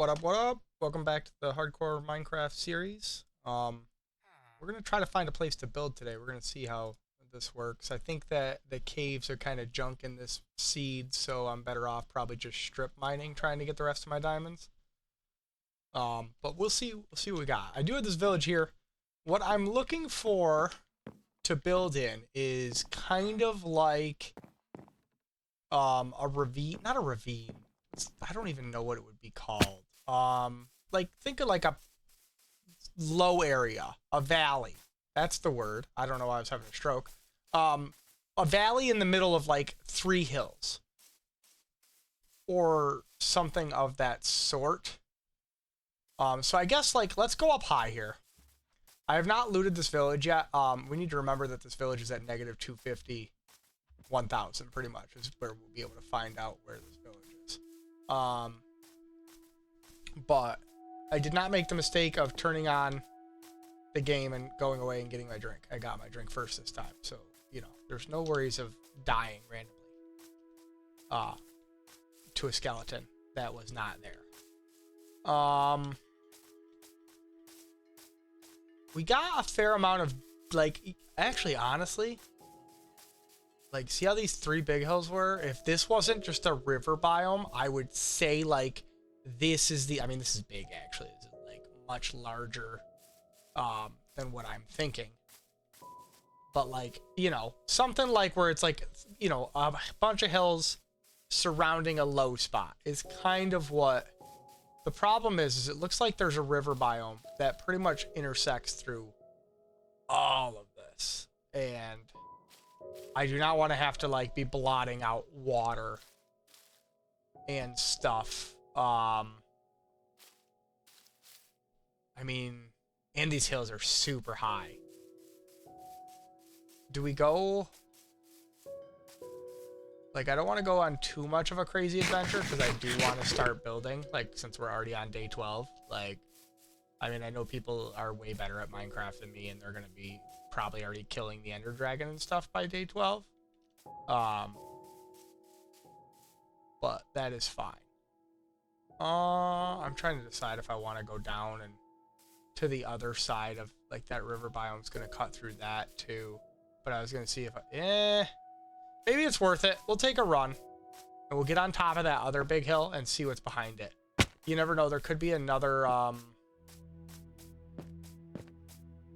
What up, what up? Welcome back to the Hardcore Minecraft series. We're going to try to find a place to build today. We're going to see how this works. I think that the caves are kind of junk in this seed, so I'm better off probably just strip mining, trying to get the rest of my diamonds. But we'll see what we got. I do have this village here. What I'm looking for to build in is kind of like a ravine, not a ravine. I don't even know what it would be called. Like think of like a low area, a valley. That's the word. I don't know why I was having a stroke. A valley in the middle of like three hills or something of that sort. So I guess like let's go up high here. I have not looted this village yet. We need to remember that this village is at negative 250, 1,000 pretty much is where we'll be able to find out where this village is. But I did not make the mistake of turning on the game and going away and getting my drink. I got my drink first this time, so you know there's no worries of dying randomly to a skeleton that was not there. We got a fair amount of like actually honestly like see how these three big hills were? If this wasn't just a river biome, I would say like this is the, I mean, this is big actually. This is like much larger than what I'm thinking. But like, you know, something like where it's like, you know, a bunch of hills surrounding a low spot is kind of what the problem is it looks like there's a river biome that pretty much intersects through all of this. And I do not want to have to like be blotting out water and stuff. I mean, and these hills are super high. Do we go? Like, I don't want to go on too much of a crazy adventure because I do want to start building, like, since we're already on day 12. Like, I mean, I know people are way better at Minecraft than me, and they're going to be probably already killing the Ender Dragon and stuff by day 12. But that is fine. I'm trying to decide if I want to go down and to the other side of like that river biome's going to cut through that too. But I was going to see if maybe it's worth it. We'll take a run and we'll get on top of that other big hill and see what's behind it. You never know. There could be another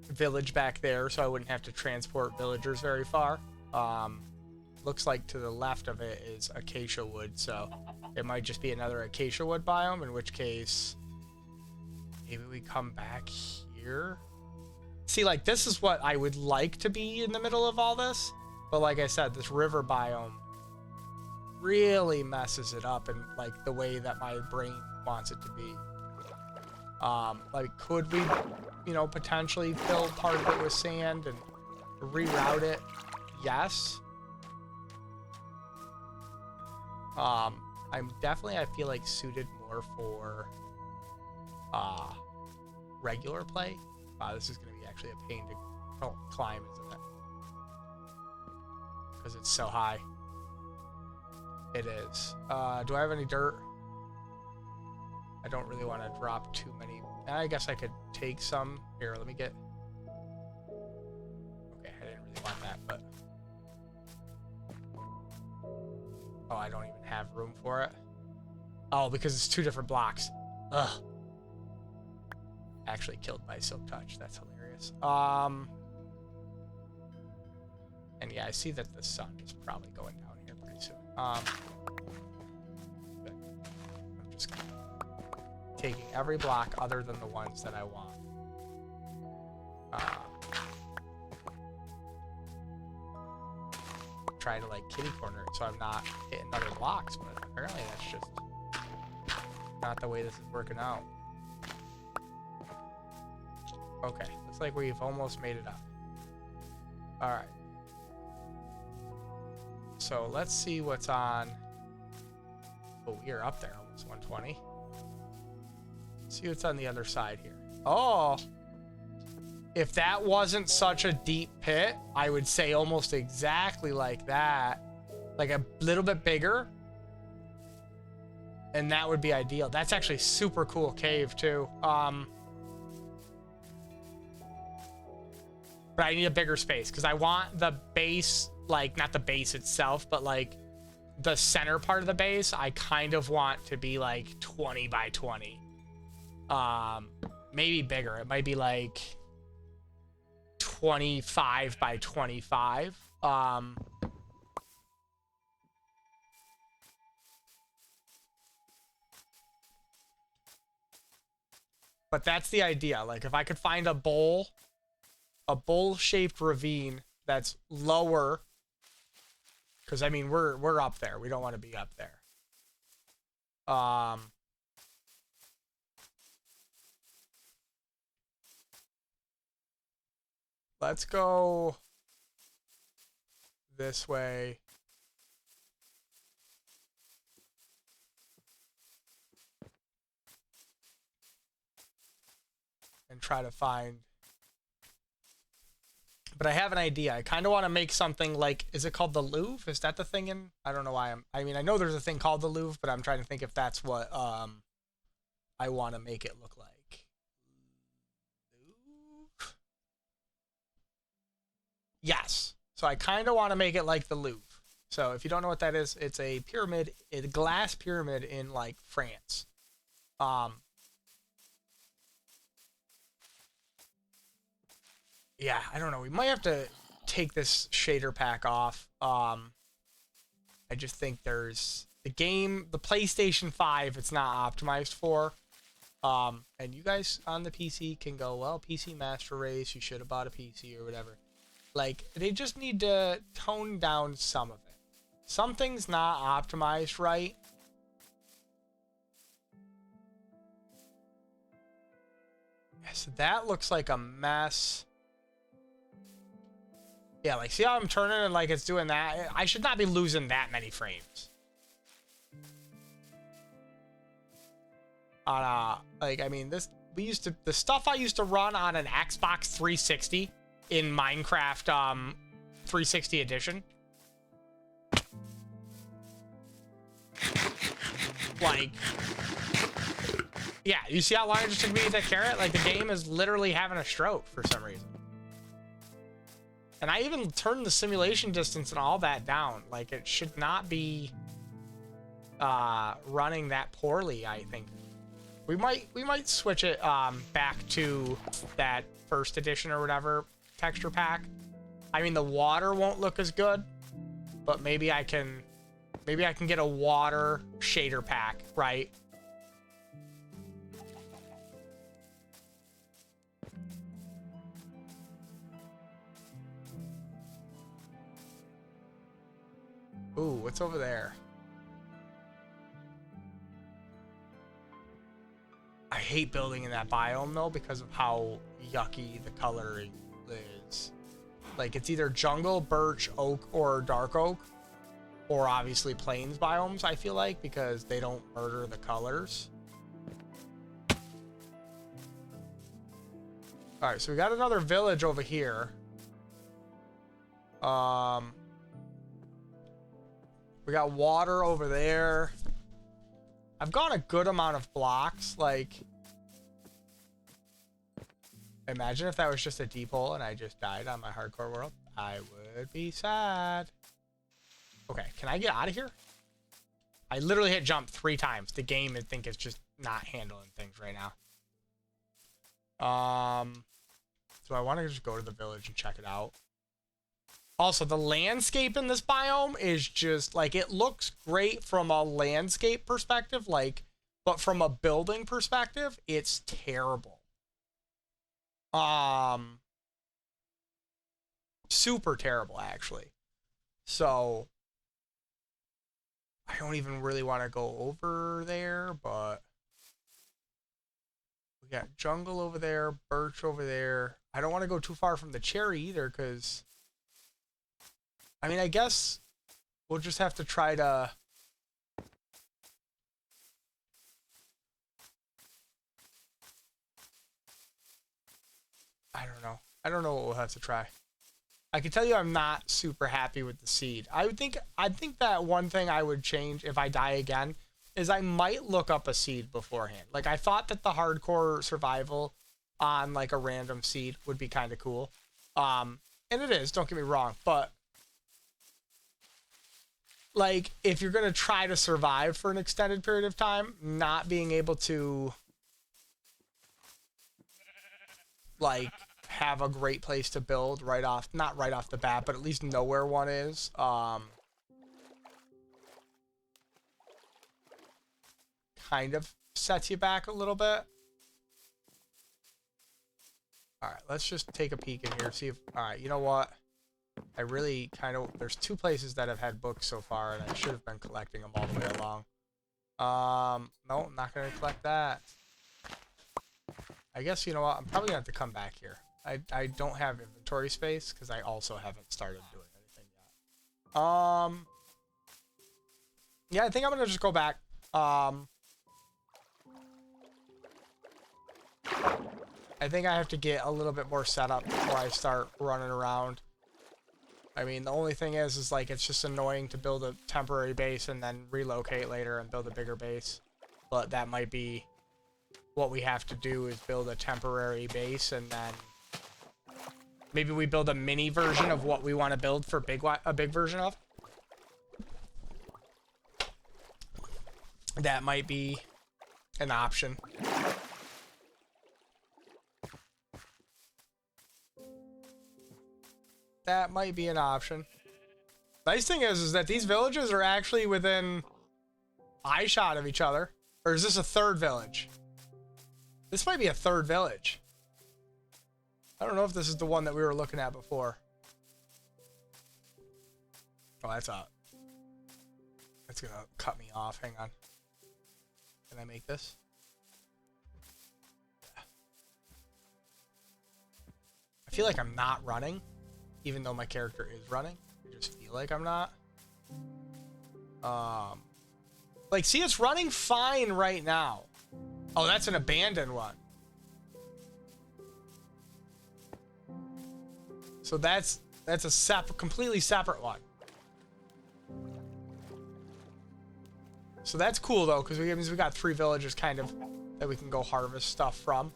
village back there, so I wouldn't have to transport villagers very far. Looks like to the left of it is acacia wood, so it might just be another acacia wood biome, in which case maybe we come back here. See, like, this is what I would like to be in the middle of all this, but like I said, this river biome really messes it up in like the way that my brain wants it to be. Like, could we, you know, potentially fill part of it with sand and reroute it? Yes. I'm definitely, I feel like, suited more for regular play. This is going to be actually a pain to climb, isn't it? Because it's so high. It is. Do I have any dirt? I don't really want to drop too many. I guess I could take some. Here, let me get... Okay, I didn't really want that, but... Oh, I don't even have room for it. Oh, because it's two different blocks. Ugh. Actually killed by Silk Touch. That's hilarious. And yeah, I see that the sun is probably going down here pretty soon. I'm just taking every block other than the ones that I want. Try to like kitty corner it so I'm not hitting other blocks, but apparently that's just not the way this is working out. Okay, looks like we've almost made it up. Alright. So let's see what's on. Oh, we are up there, almost 120. See what's on the other side here. Oh! If that wasn't such a deep pit, I would say almost exactly like that. Like a little bit bigger. And that would be ideal. That's actually super cool cave too. But I need a bigger space because I want the base, like not the base itself, but like the center part of the base, I kind of want to be like 20 by 20. Maybe bigger. It might be like 25 by 25. But that's the idea. Like if I could find a bowl-shaped ravine that's lower, because I mean we're up there. We don't want to be up there. Let's go this way. And try to find. But I have an idea. I kind of want to make something like, is it called the Louvre? Is that the thing in? I don't know why I mean, I know there's a thing called the Louvre, but I'm trying to think if that's what I want to make it look like. Louvre? Yes. So I kind of want to make it like the Louvre. So if you don't know what that is, it's a pyramid, a glass pyramid in like France. Yeah, I don't know. We might have to take this shader pack off. I just think there's the game, the PlayStation 5, it's not optimized for. And you guys on the PC can go, well, PC Master Race, you should have bought a PC or whatever. Like, they just need to tone down some of it. Something's not optimized right. Yeah, so that looks like a mess. Yeah, like, see how I'm turning and, like, it's doing that? I should not be losing that many frames. Like, I mean, this, the stuff I used to run on an Xbox 360 in Minecraft, 360 edition. Like, yeah, you see how long it just took me to get that carrot? Like, the game is literally having a stroke for some reason. And I even turned the simulation distance and all that down. Like, it should not be running that poorly, I think. We might switch it back to that first edition or whatever texture pack. I mean, the water won't look as good, but maybe I can get a water shader pack, right? Ooh, what's over there? I hate building in that biome though because of how yucky the coloring is. Like, it's either jungle, birch, oak, or dark oak, or obviously plains biomes, I feel like, because they don't murder the colors. Alright, so we got another village over here. We got water over there. I've gone a good amount of blocks. Like, imagine if that was just a deep hole and I just died on my hardcore world. I would be sad. Okay, can I get out of here? I literally hit jump 3 times. The game, I think, is just not handling things right now. So I want to just go to the village and check it out. Also, the landscape in this biome is just, like, it looks great from a landscape perspective, like, but from a building perspective, it's terrible. Super terrible, actually. So, I don't even really want to go over there, but we got jungle over there, birch over there. I don't want to go too far from the cherry either, because I mean, I guess we'll just have to try to... I don't know. I don't know what we'll have to try. I can tell you I'm not super happy with the seed. I think that one thing I would change if I die again is I might look up a seed beforehand. Like, I thought that the hardcore survival on like a random seed would be kind of cool. And it is, don't get me wrong, but like, if you're going to try to survive for an extended period of time, not being able to like have a great place to build right off, not right off the bat, but at least know where one is, kind of sets you back a little bit. All right, let's just take a peek in here, see if, all right, you know what? I really kind of, there's 2 places that have had books so far, and I should have been collecting them all the way along. No, I'm not going to collect that. I guess, you know what? I'm probably going to have to come back here. I don't have inventory space, because I also haven't started doing anything yet. Yeah, I think I'm going to just go back. I think I have to get a little bit more set up before I start running around. I mean, the only thing is like, it's just annoying to build a temporary base and then relocate later and build a bigger base. But that might be what we have to do, is build a temporary base, and then maybe we build a mini version of what we want to build for a big version of. That might be an option. That might be an option. Nice thing is that these villages are actually within eye shot of each other. Or is this a third village? This might be a third village. I don't know if this is the one that we were looking at before. Oh, that's up. That's gonna cut me off. Hang on. Can I make this? Yeah. I feel like I'm not running, even though my character is running. I just feel like I'm not. Like, see, it's running fine right now. Oh, that's an abandoned one. So that's a completely separate one. So that's cool though, because we got 3 villages kind of that we can go harvest stuff from.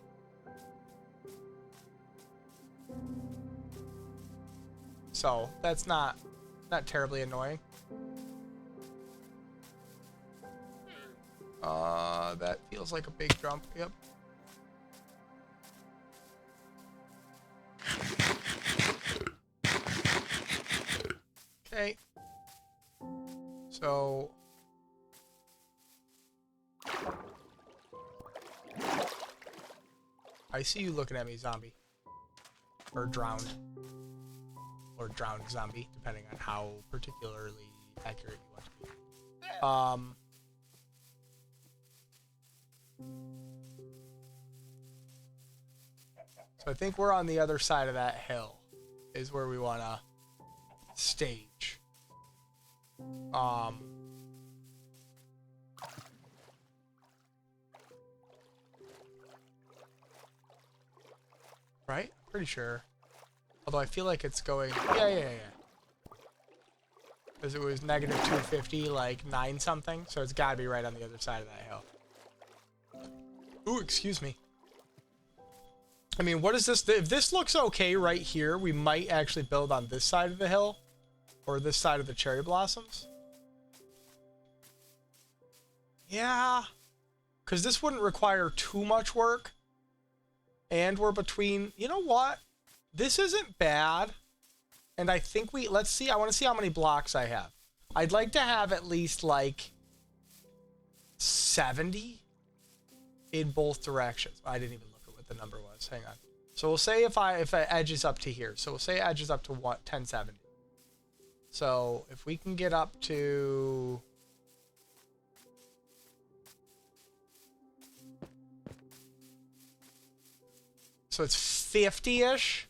So that's not terribly annoying. That feels like a big jump. Yep. Okay. So I see you looking at me, zombie. Or drowned. Or drowned zombie, depending on how particularly accurate you want to be. So I think we're on the other side of that hill is where we want to stage. Right? Pretty sure. Although I feel like it's going... Yeah. Because it was negative 250, like 9 something. So it's got to be right on the other side of that hill. Ooh, excuse me. I mean, what is this? If this looks okay right here, we might actually build on this side of the hill. Or this side of the cherry blossoms. Yeah. Because this wouldn't require too much work. And we're between... You know what? This isn't bad. And I think let's see. I want to see how many blocks I have. I'd like to have at least like 70 in both directions. I didn't even look at what the number was. Hang on. So we'll say if it edges up to here. So we'll say it edges up to what? 1070. So if we can get up to... So it's 50-ish.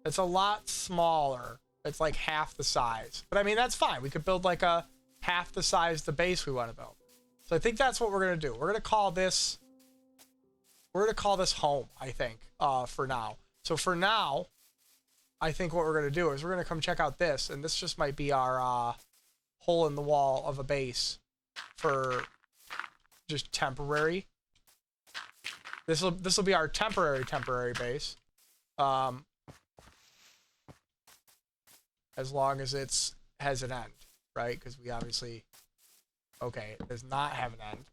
It's a lot smaller. It's like half the size. But I mean, that's fine. We could build like a half the size the base we want to build. So I think that's what we're going to do. We're going to call this home, I think, for now. So for now, I think what we're going to do is we're going to come check out this. And this just might be our hole in the wall of a base for just temporary. This will be our temporary base. As long as has an end, right? Because we obviously, okay, it does not have an end.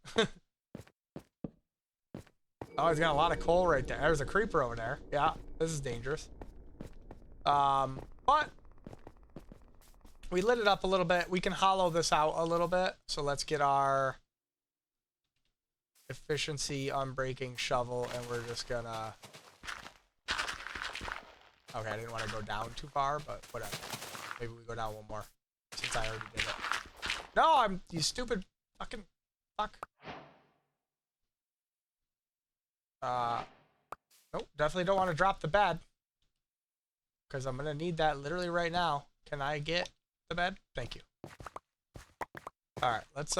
Oh, he's got a lot of coal right there. There's a creeper over there. Yeah, this is dangerous. But we lit it up a little bit. We can hollow this out a little bit. So let's get our efficiency unbreaking shovel, and we're just gonna. Okay, I didn't want to go down too far, but whatever. Maybe we go down one more, since I already did it. No, you stupid fucking fuck. Nope, definitely don't want to drop the bed. Because I'm gonna need that literally right now. Can I get the bed? Thank you. Alright, let's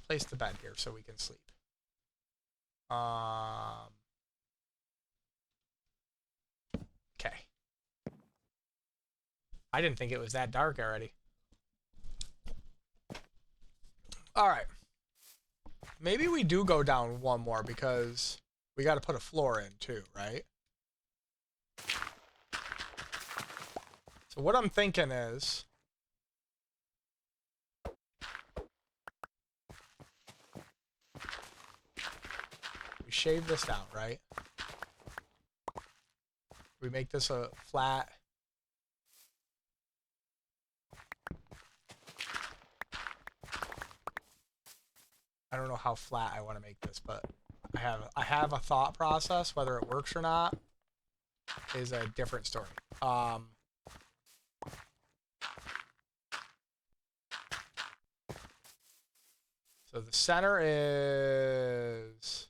place the bed here so we can sleep. Okay. I didn't think it was that dark already. Alright. Maybe we do go down one more because we got to put a floor in too, right? So what I'm thinking is we shave this down, right? We make this a flat. I don't know how flat I want to make this, but I have a thought process. Whether it works or not is a different story. So the center is,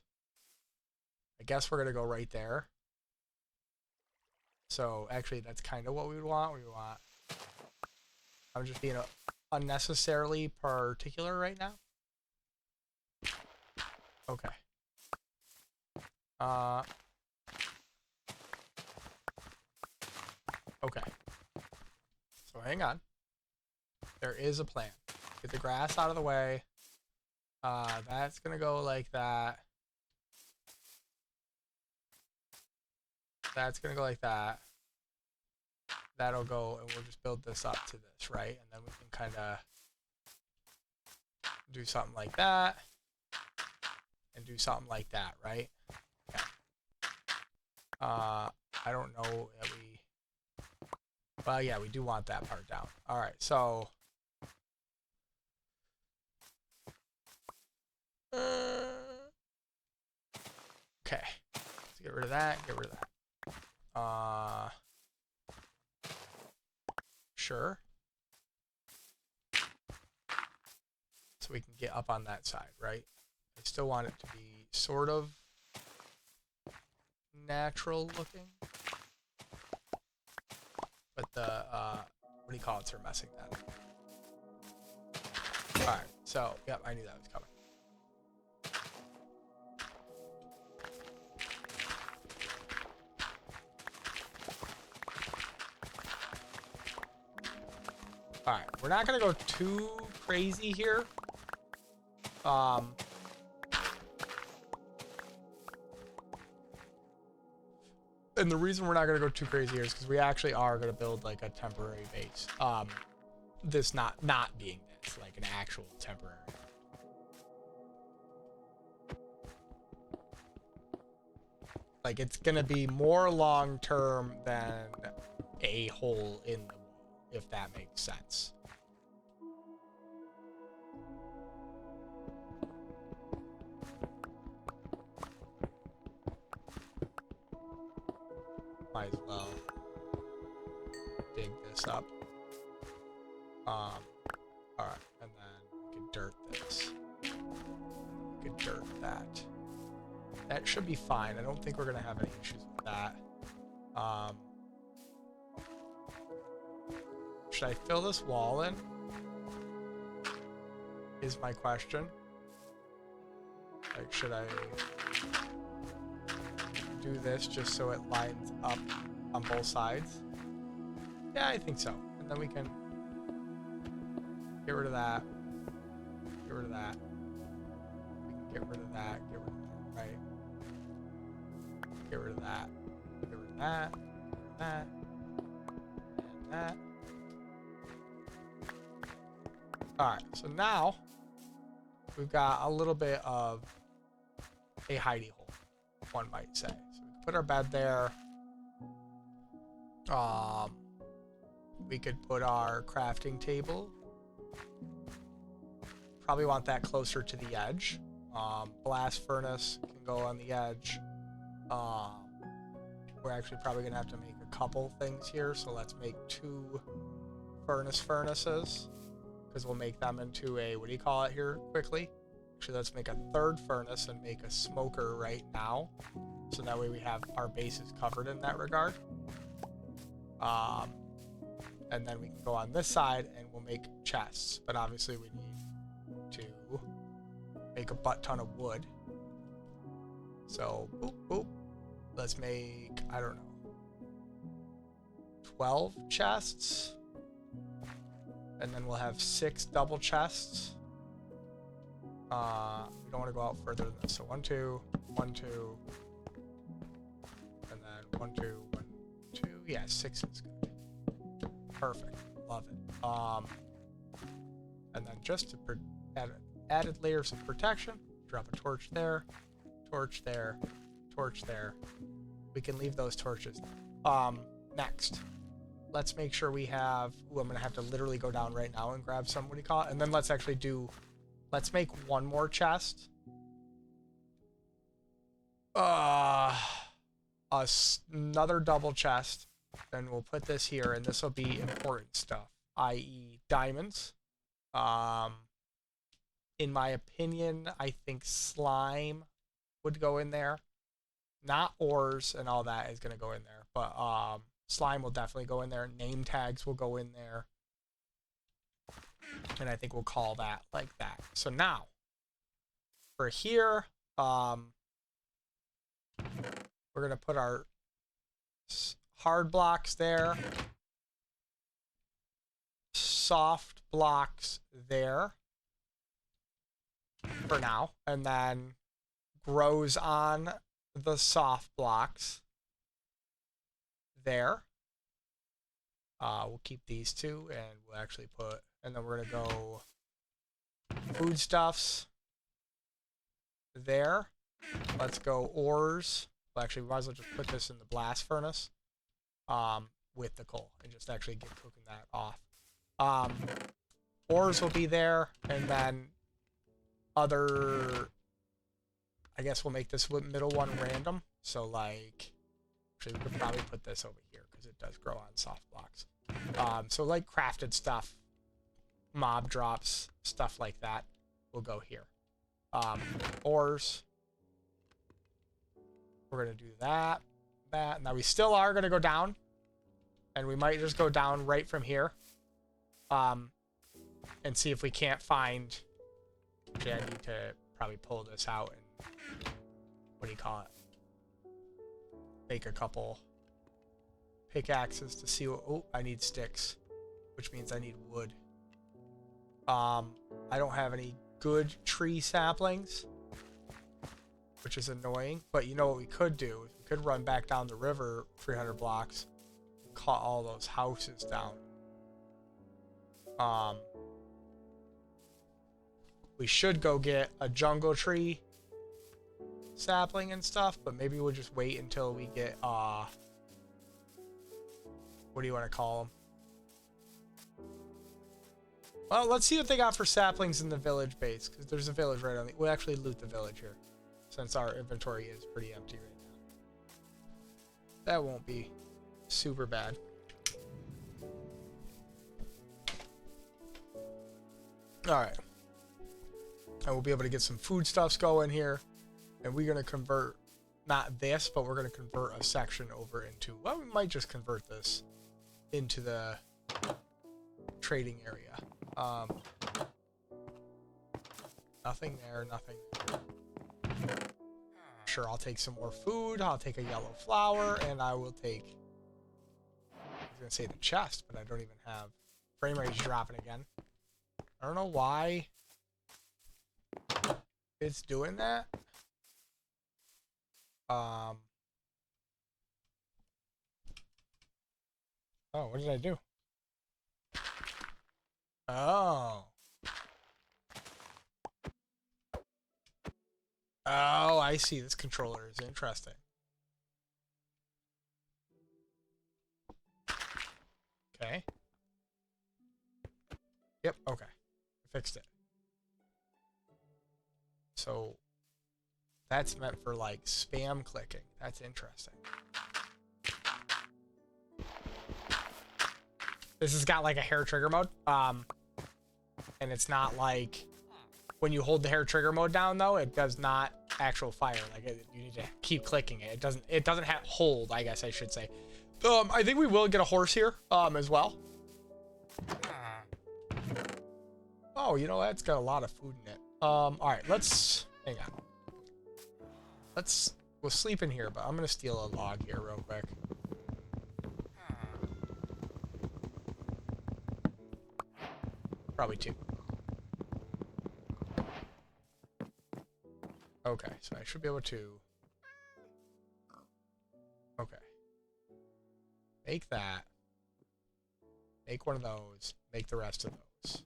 I guess we're gonna go right there. So actually, that's kind of what we would want. I'm just being unnecessarily particular right now. Okay. Okay. So hang on. There is a plan. Get the grass out of the way. That's gonna go like that. That's gonna go like that. That'll go, and we'll just build this up to this, right? And then we can kind of do something like that. And do something like that, right? Okay. I don't know that we... Well, yeah, we do want that part down. All right, so... Okay. Let's get rid of that, get rid of that. Sure. So we can get up on that side, right? I still want it to be sort of natural looking. But the, what do you call it, are messing that up. Alright, so, yep, I knew that was coming. Alright, we're not gonna go too crazy here. And the reason we're not going to go too crazy here is because we actually are going to build like a temporary base. This not being this, like an actual temporary. Like it's going to be more long term than a hole in the wall, if that makes sense. Might as well dig this up. Alright, and then we can dirt this. We can dirt that. That should be fine. I don't think we're gonna have any issues with that. Should I fill this wall in? Is my question. Like, should I do this just so it lines up on both sides? Yeah, I think so. And then we can get rid of that. Get rid of that. We can get rid of that. Get rid of that. Right. Get rid of that. Get rid of that. That. And that. Alright, so now we've got a little bit of a hidey hole, one might say. So we can put our bed there. We could put our crafting table. Probably want that closer to the edge. Blast furnace can go on the edge. We're actually probably gonna have to make a couple things here, so let's make 2 furnaces, because we'll make them into a, what do you call it here quickly? Actually, let's make a 3rd furnace and make a smoker right now, so that way we have our bases covered in that regard. And then we can go on this side and we'll make chests, but obviously we need to make a butt ton of wood. So, boop, boop. Let's make, I don't know, 12 chests. And then we'll have 6 double chests. We don't want to go out further than this. So 1, 2, 1, 2. And then 1, 2, 1, 2. Yeah, 6 is good. Perfect. Love it. And then just to add added layers of protection, drop a torch there, torch there, torch there. We can leave those torches. Next, let's make sure we have, ooh, I'm gonna have to literally go down right now and grab some, what do you call it? And then let's actually do, let's make 1 more chest. Another double chest. Then we'll put this here, and this will be important stuff, i.e. diamonds. In my opinion, I think slime would go in there. Not ores and all that is going to go in there, but slime will definitely go in there. Name tags will go in there. And I think we'll call that like that. So now, for here, we're going to put our hard blocks there. Soft blocks there. For now. And then grows on the soft blocks there. We'll keep these 2 and we'll actually put, and then we're going to go foodstuffs there. Let's go ores. Well, actually, we might as well just put this in the blast furnace with the coal and just actually get cooking that off. Ores will be there, and then other, I guess we'll make this middle one random. So like, actually we could probably put this over here because it does grow on soft blocks. So like crafted stuff, mob drops, stuff like that will go here. Ores, we're gonna do that. Now we still are gonna go down, and we might just go down right from here, and see if we can't find. Actually, I need to probably pull this out and, what do you call it? Make a couple pickaxes to see what, oh, I need sticks, which means I need wood. I don't have any good tree saplings, which is annoying, but you know what we could do? We could run back down the river 300 blocks, cut all those houses down. We should go get a jungle tree sapling and stuff, but maybe we'll just wait until we get, what do you want to call them? Well, let's see what they got for saplings in the village base, because there's a village right on the, we'll actually loot the village here, since our inventory is pretty empty right now. That won't be super bad. Alright. And we'll be able to get some foodstuffs going here. And we're going to convert, not this, but we're going to convert a section over into, well, we might just convert this into the trading area. Nothing there, nothing there. Sure, I'll take some more food. I'll take a yellow flower, and I will take, I was going to say the chest, but I don't even have, frame rate's dropping again. I don't know why it's doing that. Oh, what did I do? Oh. Oh, I see. This controller is interesting. Okay. Yep, okay. I fixed it. So that's meant for like spam clicking. That's interesting. This has got like a hair trigger mode. And it's not like when you hold the hair trigger mode down though, it does not actual fire. Like you need to keep clicking it. It doesn't have hold, I guess I should say. I think we will get a horse here as well. Oh, you know, that's got a lot of food in it. All right, let's hang on. We'll sleep in here, but I'm gonna steal a log here real quick. Probably two. Okay, so I should be able to. Okay. Make that. Make one of those. Make the rest of those.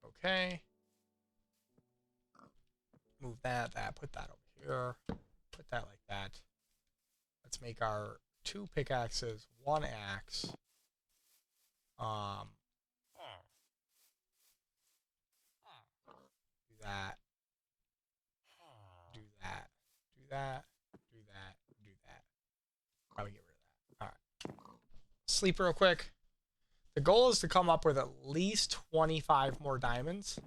Okay. Move that, put that over here. Put that like that. Let's make our 2 pickaxes, 1 axe. Do that. Do that. Do that. Do that. Do that. Probably get rid of that. Alright. Sleep real quick. The goal is to come up with at least 25 more diamonds.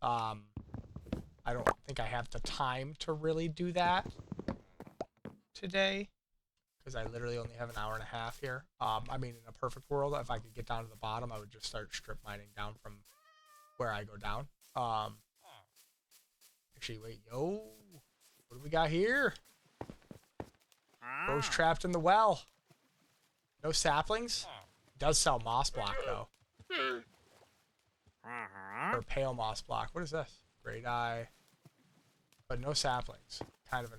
I don't think I have the time to really do that today, because I literally only have an hour and a half here. I mean, in a perfect world, if I could get down to the bottom, I would just start strip mining down from where I go down. Actually, wait, yo, what do we got here? Bro's trapped in the well. No saplings? Does sell moss block though. Or pale moss block. What is this? Great eye. But no saplings. Kind of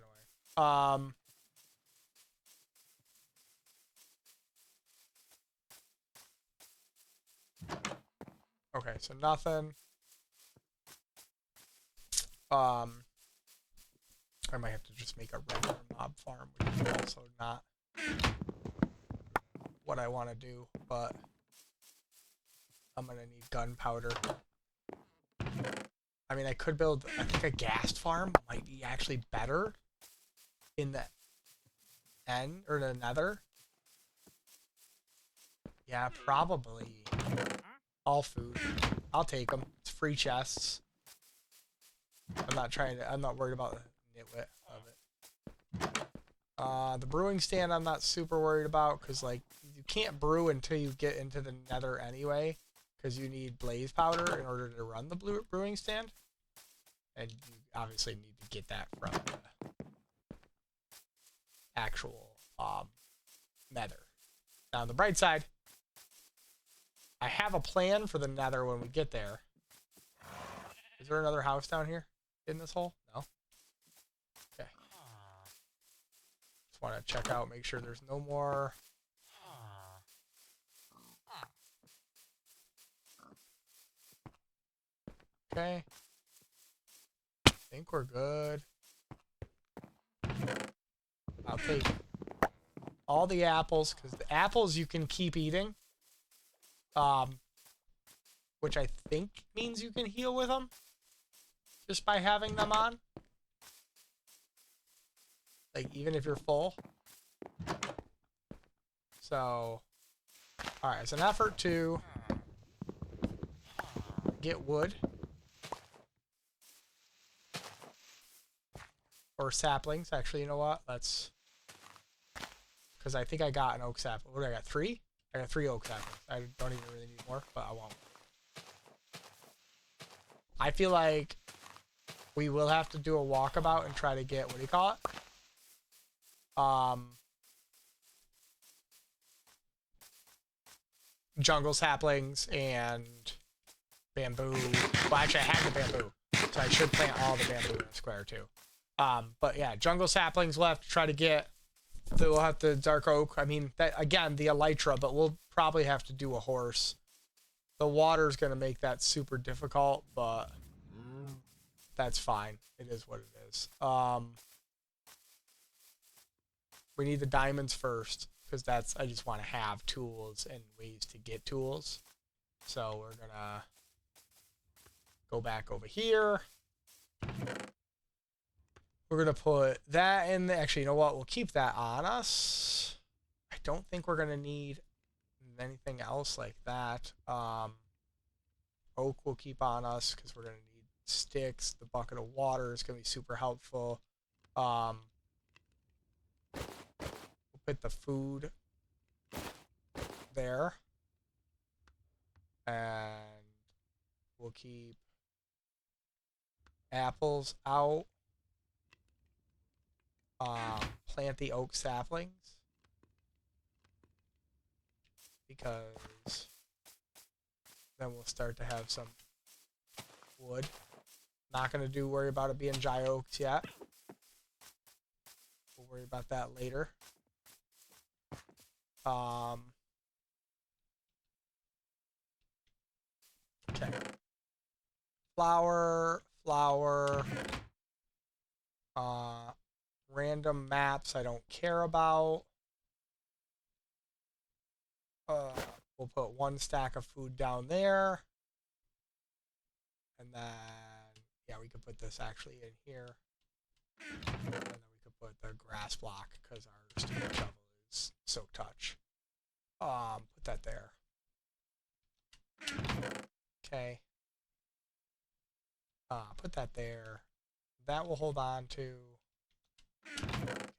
annoying. Okay, so nothing. I might have to just make a regular mob farm, which is also not what I want to do, but I'm gonna need gunpowder. I mean, I could build, I think a ghast farm might be actually better in the end, or the nether. Yeah, probably. All food. I'll take them. It's free chests. I'm not worried about the nitwit of it. The brewing stand I'm not super worried about, because like you can't brew until you get into the nether anyway, because you need blaze powder in order to run the brewing stand, and you obviously need to get that from the actual nether. Now on the bright side, I have a plan for the nether when we get there. Is there another house down here in this hole? No. Okay. Just want to check out, make sure there's no more. Okay. I think we're good. I'll take all the apples, because the apples you can keep eating. Which I think means you can heal with them. Just by having them on. Like, even if you're full. So, alright, it's an effort to get wood. Or saplings. Actually, you know what? Let's... Because I think I got an oak sapling. What do I got? 3? I got 3 oak saplings. I don't even really need more, but I won't. I feel like we will have to do a walkabout and try to get, what do you call it? Jungle saplings and bamboo. Well, actually, I had the bamboo. So I should plant all the bamboo in a square too. But yeah, jungle saplings left to try to get. We'll have the dark oak. I mean, that again, the elytra, but we'll probably have to do a horse. The water's gonna make that super difficult, but that's fine. It is what it is. We need the diamonds first, because I just want to have tools and ways to get tools. So we're gonna go back over here. We're gonna put that in the, actually, you know what? We'll keep that on us. I don't think we're gonna need anything else like that. Oak will keep on us because we're gonna need sticks. The bucket of water is gonna be super helpful. We'll put the food there, and we'll keep apples out. Plant the oak saplings because then we'll start to have some wood. Not gonna worry about it being dry oaks yet. We'll worry about that later. Okay. Flour. Random maps I don't care about. We'll put one stack of food down there. And then, yeah, we could put this actually in here. And then we could put the grass block because our stupid shovel is soak touch. Put that there. Okay. Put that there. That will hold on to.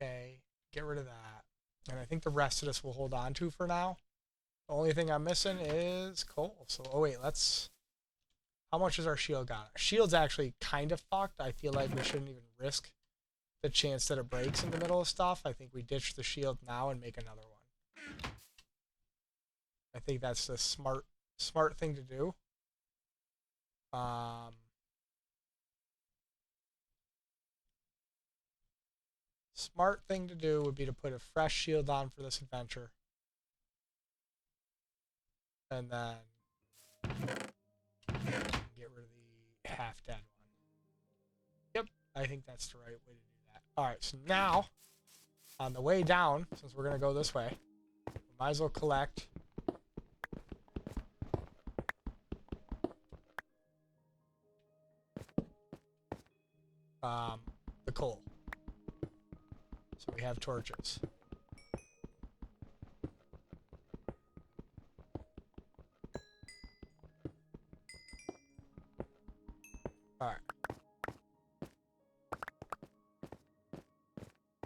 Okay, get rid of that. And I think the rest of this will hold on to for now. The only thing I'm missing is coal. So, oh wait, how much is our shield got? Our shield's actually kind of fucked. I feel like we shouldn't even risk the chance that it breaks in the middle of stuff. I think we ditch the shield now and make another one. I think that's the smart thing to do. Smart thing to do would be to put a fresh shield on for this adventure. And then get rid of the half-dead one. Yep, I think that's the right way to do that. Alright, so now, on the way down, since we're going to go this way, we might as well collect the coal. So we have torches. Alright.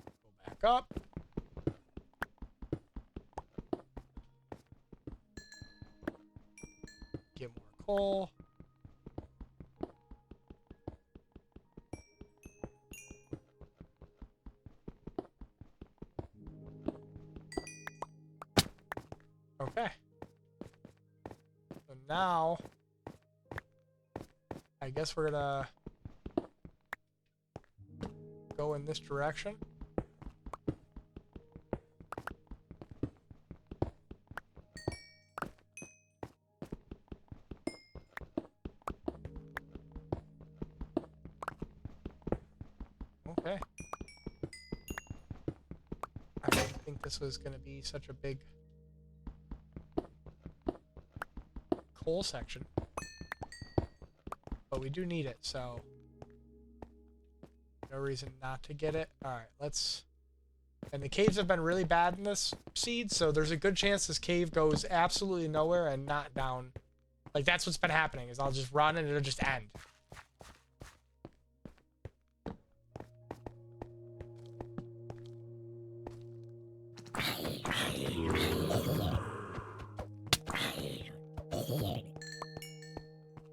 Go back up. Get more coal. Okay. So now, I guess we're gonna go in this direction. Okay. I didn't think this was gonna be such a big coal section, but we do need it, so no reason not to get it. All right, let's. And the caves have been really bad in this seed, so there's a good chance this cave goes absolutely nowhere and not down. Like, that's what's been happening, is I'll just run and it'll just end.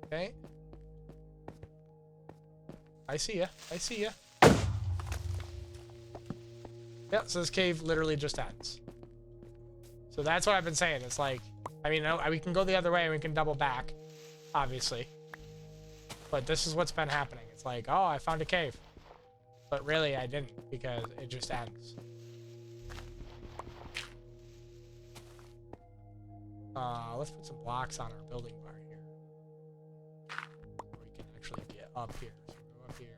Okay. I see ya. I see ya. Yep, so this cave literally just ends. So that's what I've been saying. It's like, I mean, we can go the other way and we can double back, obviously. But this is what's been happening. It's like, oh, I found a cave. But really, I didn't, because it just ends. Let's put some blocks on our building bar here. We can actually get up here. So go up here.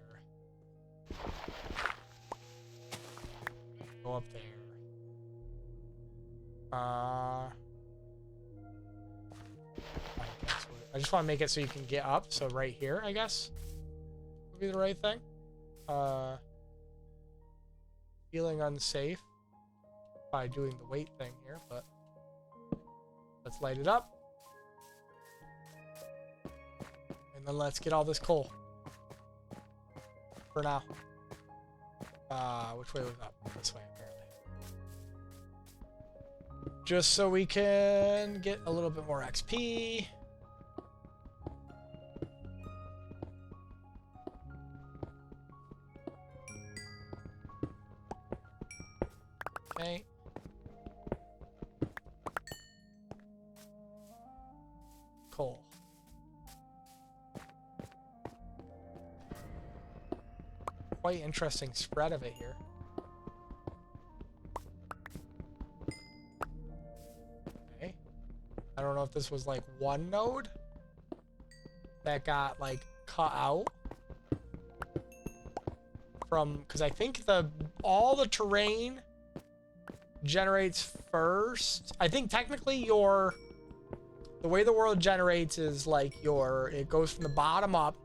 Go up there. I just want to make it so you can get up. So right here, I guess, would be the right thing. Feeling unsafe by doing the weight thing here, but let's light it up. And then let's get all this coal. For now. Which way was up? This way, apparently. Just so we can get a little bit more XP. Okay. Coal. Quite interesting spread of it here. Okay. I don't know if this was like one node that got like cut out from, because I think all the terrain generates first. I think technically the way the world generates is like it goes from the bottom up,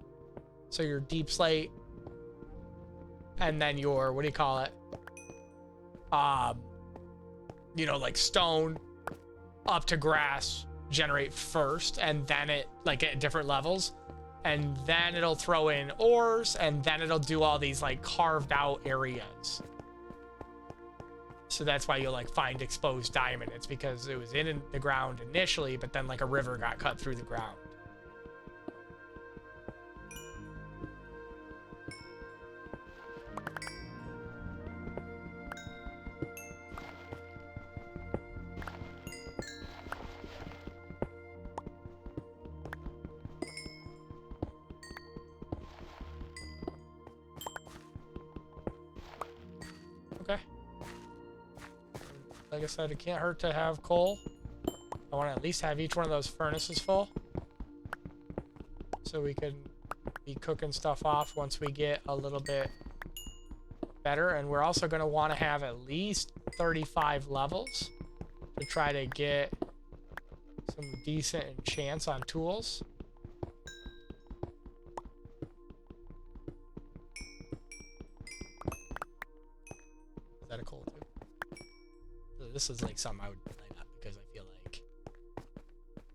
so your deep slate, and then what do you call it? Like stone up to grass generate first, and then it like at different levels, and then it'll throw in ores, and then it'll do all these like carved out areas. So that's why you'll like find exposed diamond. It's because it was in the ground initially, but then like a river got cut through the ground. Okay. Like I said, it can't hurt to have coal. I want to at least have each one of those furnaces full, so we can be cooking stuff off once we get a little bit better. And we're also going to want to have at least 35 levels to try to get some decent enchants on tools. Is that a coal too? This is like something I would light up, because I feel like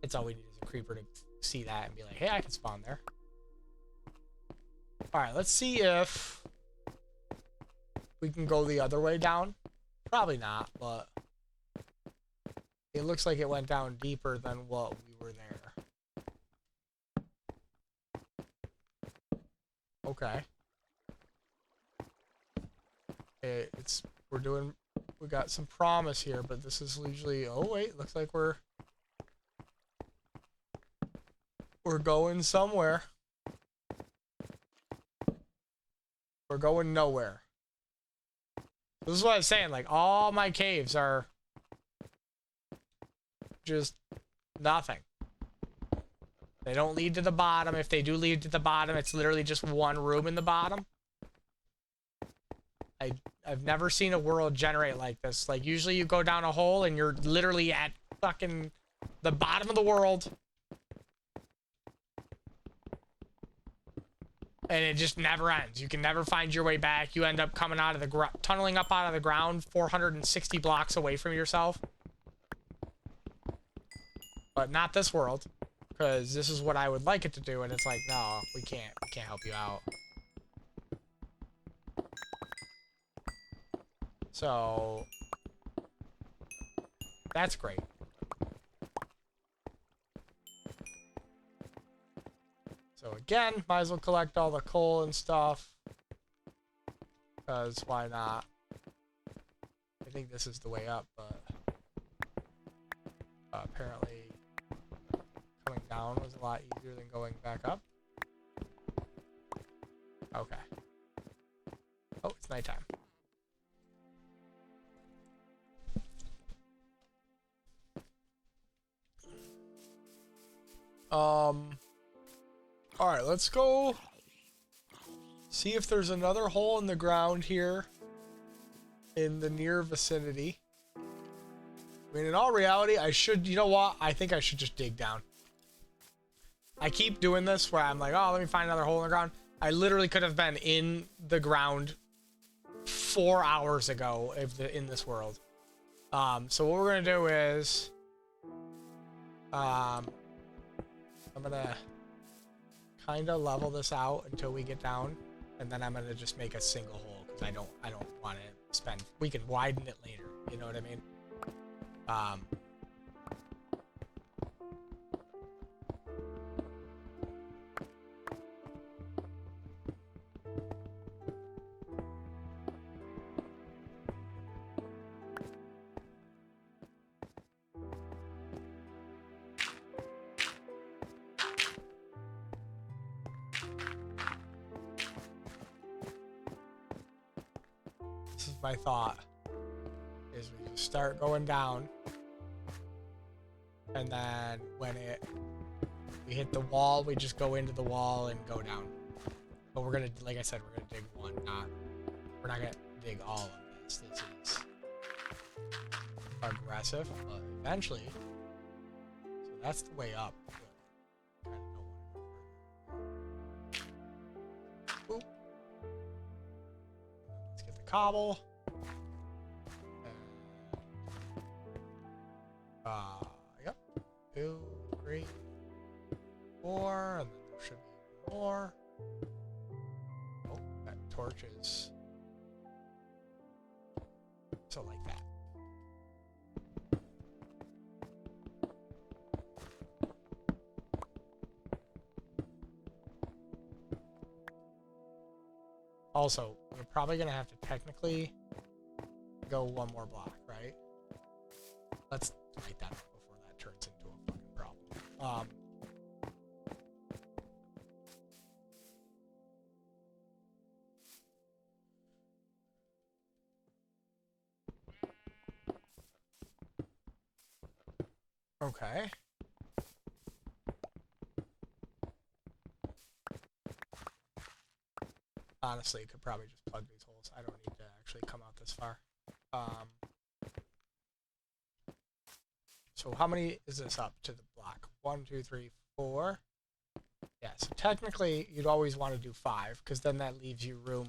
it's all we need is a creeper to see that and be like, hey, I can spawn there. Alright, let's see if we can go the other way down. Probably not, but it looks like it went down deeper than what we were there. Okay. We got some promise here, but this is usually, oh wait, looks like we're going somewhere. We're going nowhere. This is what I'm saying, like all my caves are just nothing. They don't lead to the bottom. If they do lead to the bottom, it's literally just one room in the bottom. I've never seen a world generate like this. Like, usually you go down a hole and you're literally at fucking the bottom of the world. And it just never ends. You can never find your way back. You end up coming out of the tunneling up out of the ground 460 blocks away from yourself. But not this world, because this is what I would like it to do, and it's like, no, we can't help you out. So that's great. So again, might as well collect all the coal and stuff, because why not? I think this is the way up, but apparently coming down was a lot easier than going back up. Okay. Oh, it's nighttime. All right, let's go see if there's another hole in the ground here in the near vicinity. I mean, in all reality, I should, you know what? I think I should just dig down. I keep doing this where I'm like, oh, let me find another hole in the ground. I literally could have been in the ground 4 hours ago in this world. So what we're going to do is, I'm going to kind of level this out until we get down, and then I'm gonna just make a single hole because I don't want to spend. We can widen it later. You know what I mean? This is my thought. Is we just start going down, and then when we hit the wall, we just go into the wall and go down. But we're gonna, like I said, we're gonna dig one, we're not gonna dig all of this. This is aggressive, but eventually. So that's the way up. Kind of don't want to go further. Boop. Let's get the cobble. Yep. 2, 3, 4, and then there should be more. Oh, that torch is so like that. Also, we're probably gonna have to technically go one more block, right? Let's write that up before that turns into a fucking problem. Okay. Honestly, could probably just plug these holes. I don't need to actually come out this far. So how many is this up to the block? 1, 2, 3, 4. Yeah, so technically you'd always want to do 5, because then that leaves you room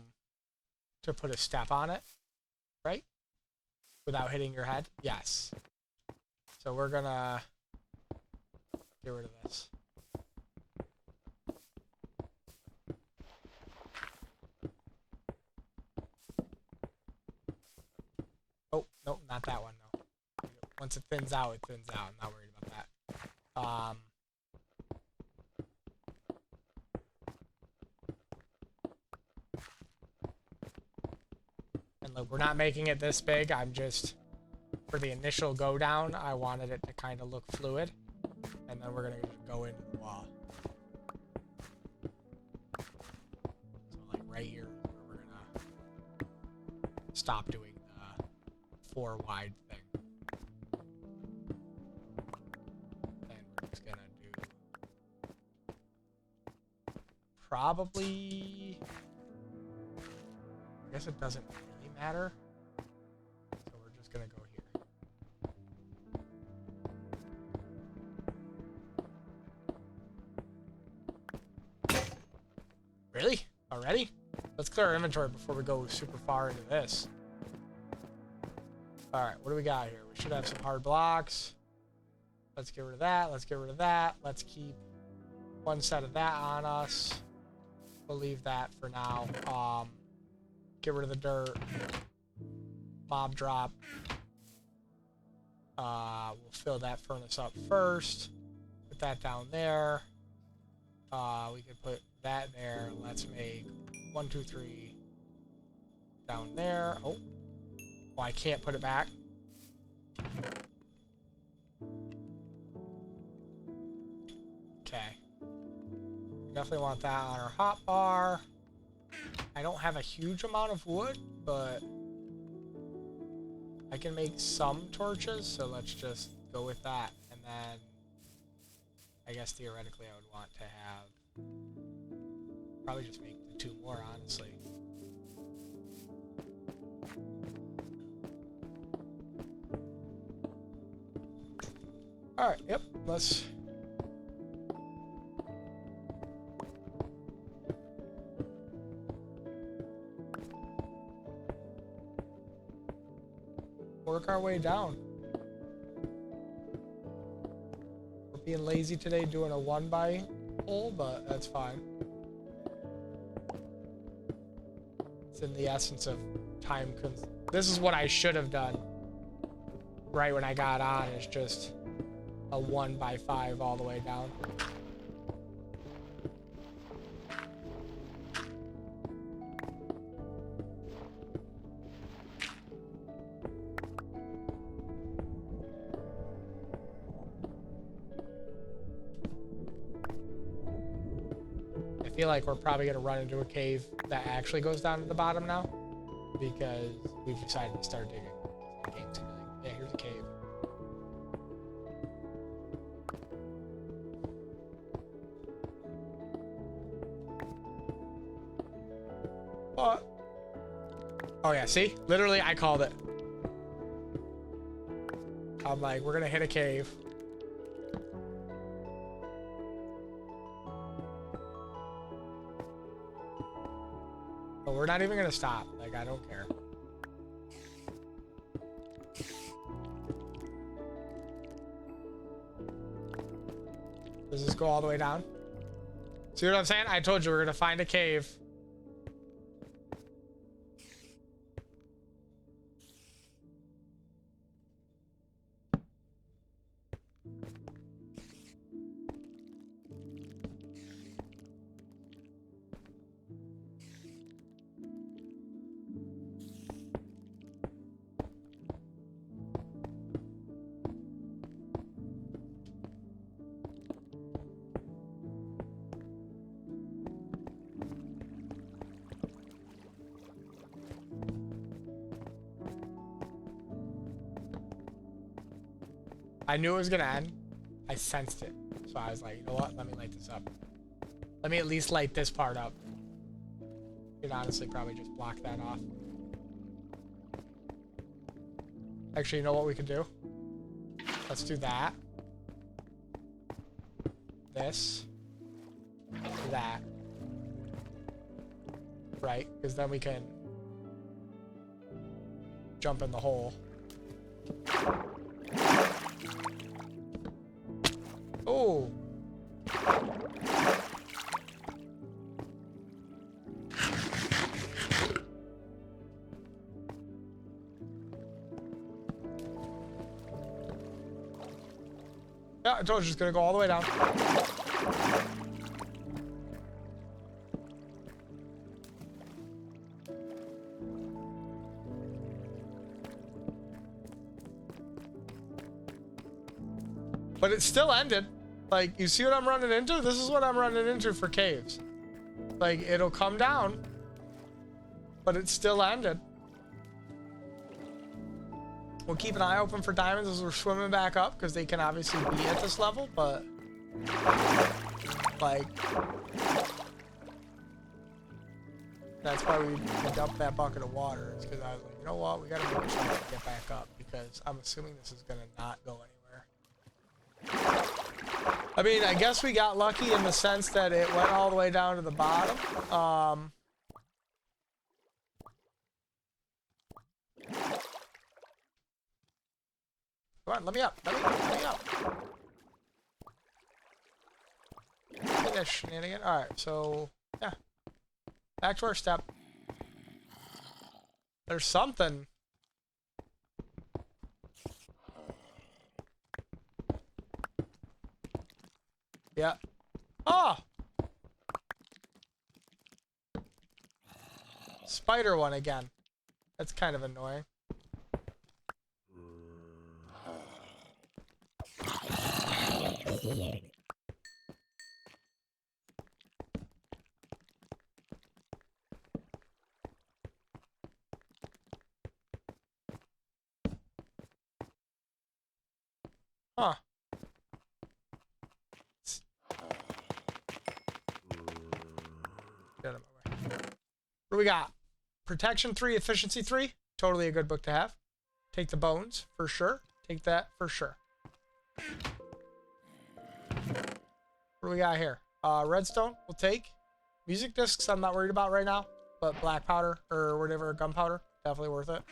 to put a step on it, right? Without hitting your head? Yes. So we're gonna get rid of this. Oh, nope, not that one, no. Once it thins out, it thins out. I'm not worried about that. And look, we're not making it this big. I'm just, for the initial go down, I wanted it to kind of look fluid. And then we're going to go into the wall. So like right here, we're going to stop doing the 4 wide thing. And we're just going to do probably, I guess it doesn't really matter. So we're just going to go here. Really? Already? Let's clear our inventory before we go super far into this. Alright, what do we got here? We should have some hard blocks. Let's get rid of that. Let's get rid of that. Let's keep one set of that on us. We'll leave that for now. Get rid of the dirt. Mob drop. We'll fill that furnace up first. Put that down there. We could put that there. Let's make 1, 2, 3 down there. Oh, I can't put it back. Okay. Definitely want that on our hotbar. I don't have a huge amount of wood, but I can make some torches, so let's just go with that. And then I guess theoretically I would want to have probably just make the 2 more, honestly. Alright, yep, let's... work our way down. We're being lazy today doing a 1 by hole, but that's fine. It's in the essence of time. This is what I should have done right when I got on, is just a 1 by 5 all the way down. I feel like we're probably going to run into a cave that actually goes down to the bottom now, because we've decided to start digging. The game's gonna be like, yeah, here's a cave. What? Oh yeah, see? Literally, I called it. I'm like, we're going to hit a cave. But we're not even gonna stop. Like, I don't care. Does this go all the way down? See what I'm saying? I told you we're gonna find a cave. I knew it was gonna end. I sensed it. So I was like, you know what? Let me light this up. Let me at least light this part up. You could honestly probably just block that off. Actually, you know what we could do? Let's do that. This. That. Right? Because then we can jump in the hole. Oh. Yeah, I told you it's gonna go all the way down. But it still ended. Like, you see what I'm running into? This is what I'm running into for caves. Like, it'll come down, but it still ended. We'll keep an eye open for diamonds as we're swimming back up, because they can obviously be at this level, but like, that's why we dumped that bucket of water. It's because I was like, you know what, we gotta make sure to get back up, because I'm assuming this is gonna not go anywhere. I mean, I guess we got lucky in the sense that it went all the way down to the bottom. Come on, let me up. Let me up. Look at that shenanigan. Alright, so, yeah. Back to our step. There's something. Yeah. Oh! Spider one again. That's kind of annoying. Huh. Get out of my way. What do we got? Protection 3, efficiency 3. Totally a good book to have. Take the bones, for sure. Take that, for sure. What do we got here? Redstone, we'll take. Music discs, I'm not worried about right now. But black powder, or whatever, gunpowder, definitely worth it.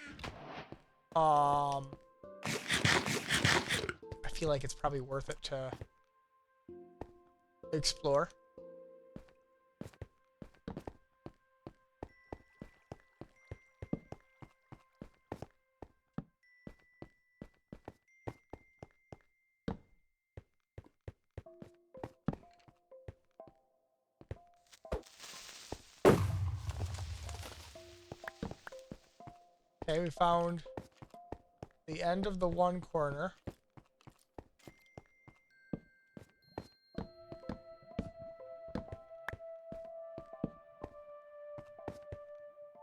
I feel like it's probably worth it to explore. Okay, we found the end of the one corner.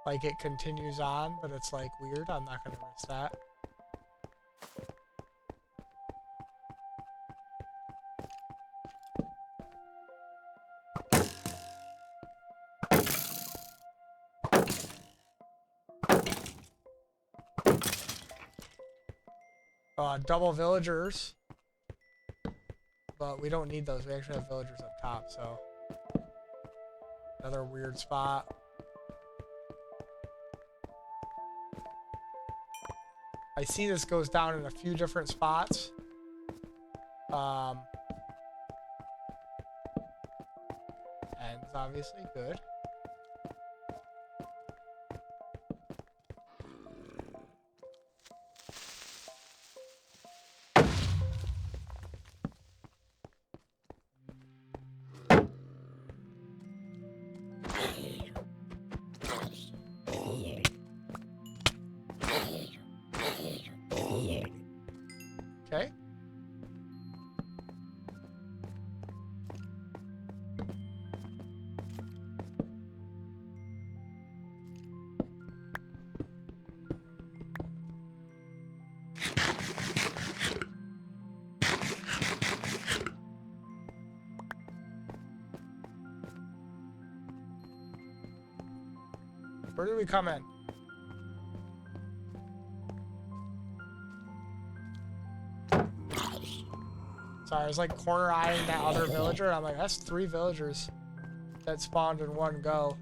Like it continues on, but it's like weird. I'm not gonna risk that. Double villagers. But we don't need those. We actually have villagers up top, so. Another weird spot. I see this goes down in a few different spots. And it's obviously good. Okay. Where did we come in? Sorry, I was like corner eyeing that other villager, and I'm like, that's 3 villagers that spawned in one go.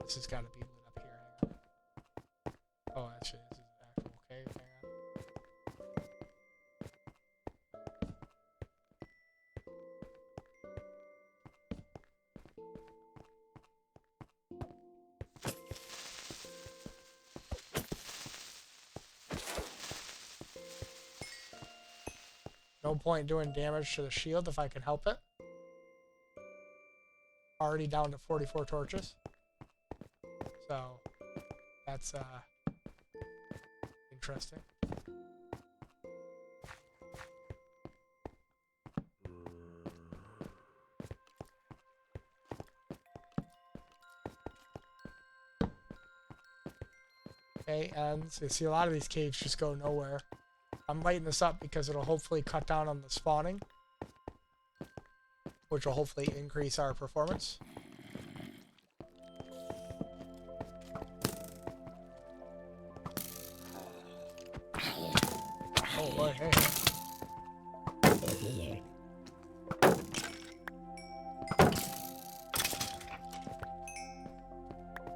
This has got to be lit up here. Hang on. Oh, actually, this is an actual cave. Hang on. No point doing damage to the shield if I can help it. Already down to 44 torches. So, that's interesting. Okay, and so you see a lot of these caves just go nowhere. I'm lighting this up because it'll hopefully cut down on the spawning, which will hopefully increase our performance. Oh boy, hey.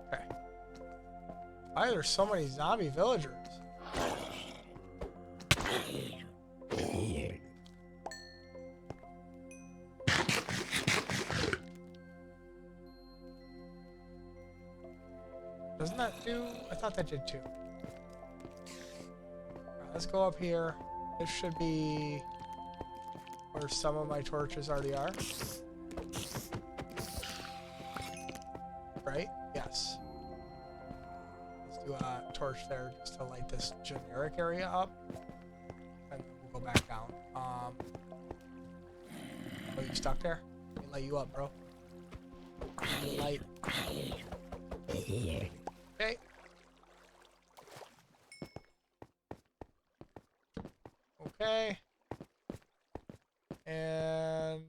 Okay. Why are there so many zombie villagers? Doesn't that do? I thought that did too. Alright, let's go up here. This should be where some of my torches already are. Right? Yes. Let's do a torch there just to light this generic area up. And then we'll go back down. Oh, you stuck there? Let me light you up, bro. Light. Okay. Okay. And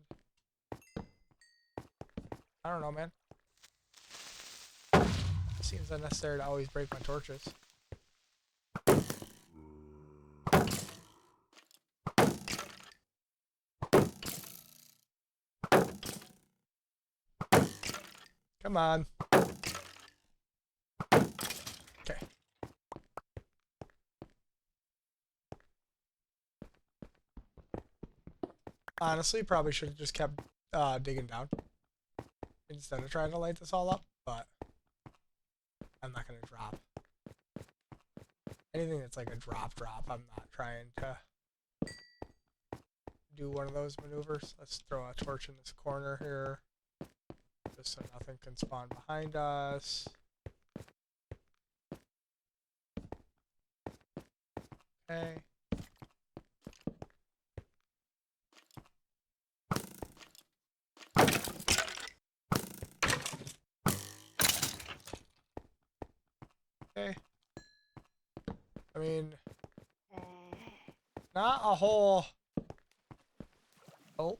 I don't know, man. Seems unnecessary to always break my torches. Come on. Okay. Honestly, probably should have just kept digging down instead of trying to light this all up, but I'm not going to drop. Anything that's like a drop, I'm not trying to do one of those maneuvers. Let's throw a torch in this corner here, just so nothing can spawn behind us. Okay. Okay. I mean, not a whole... Oh.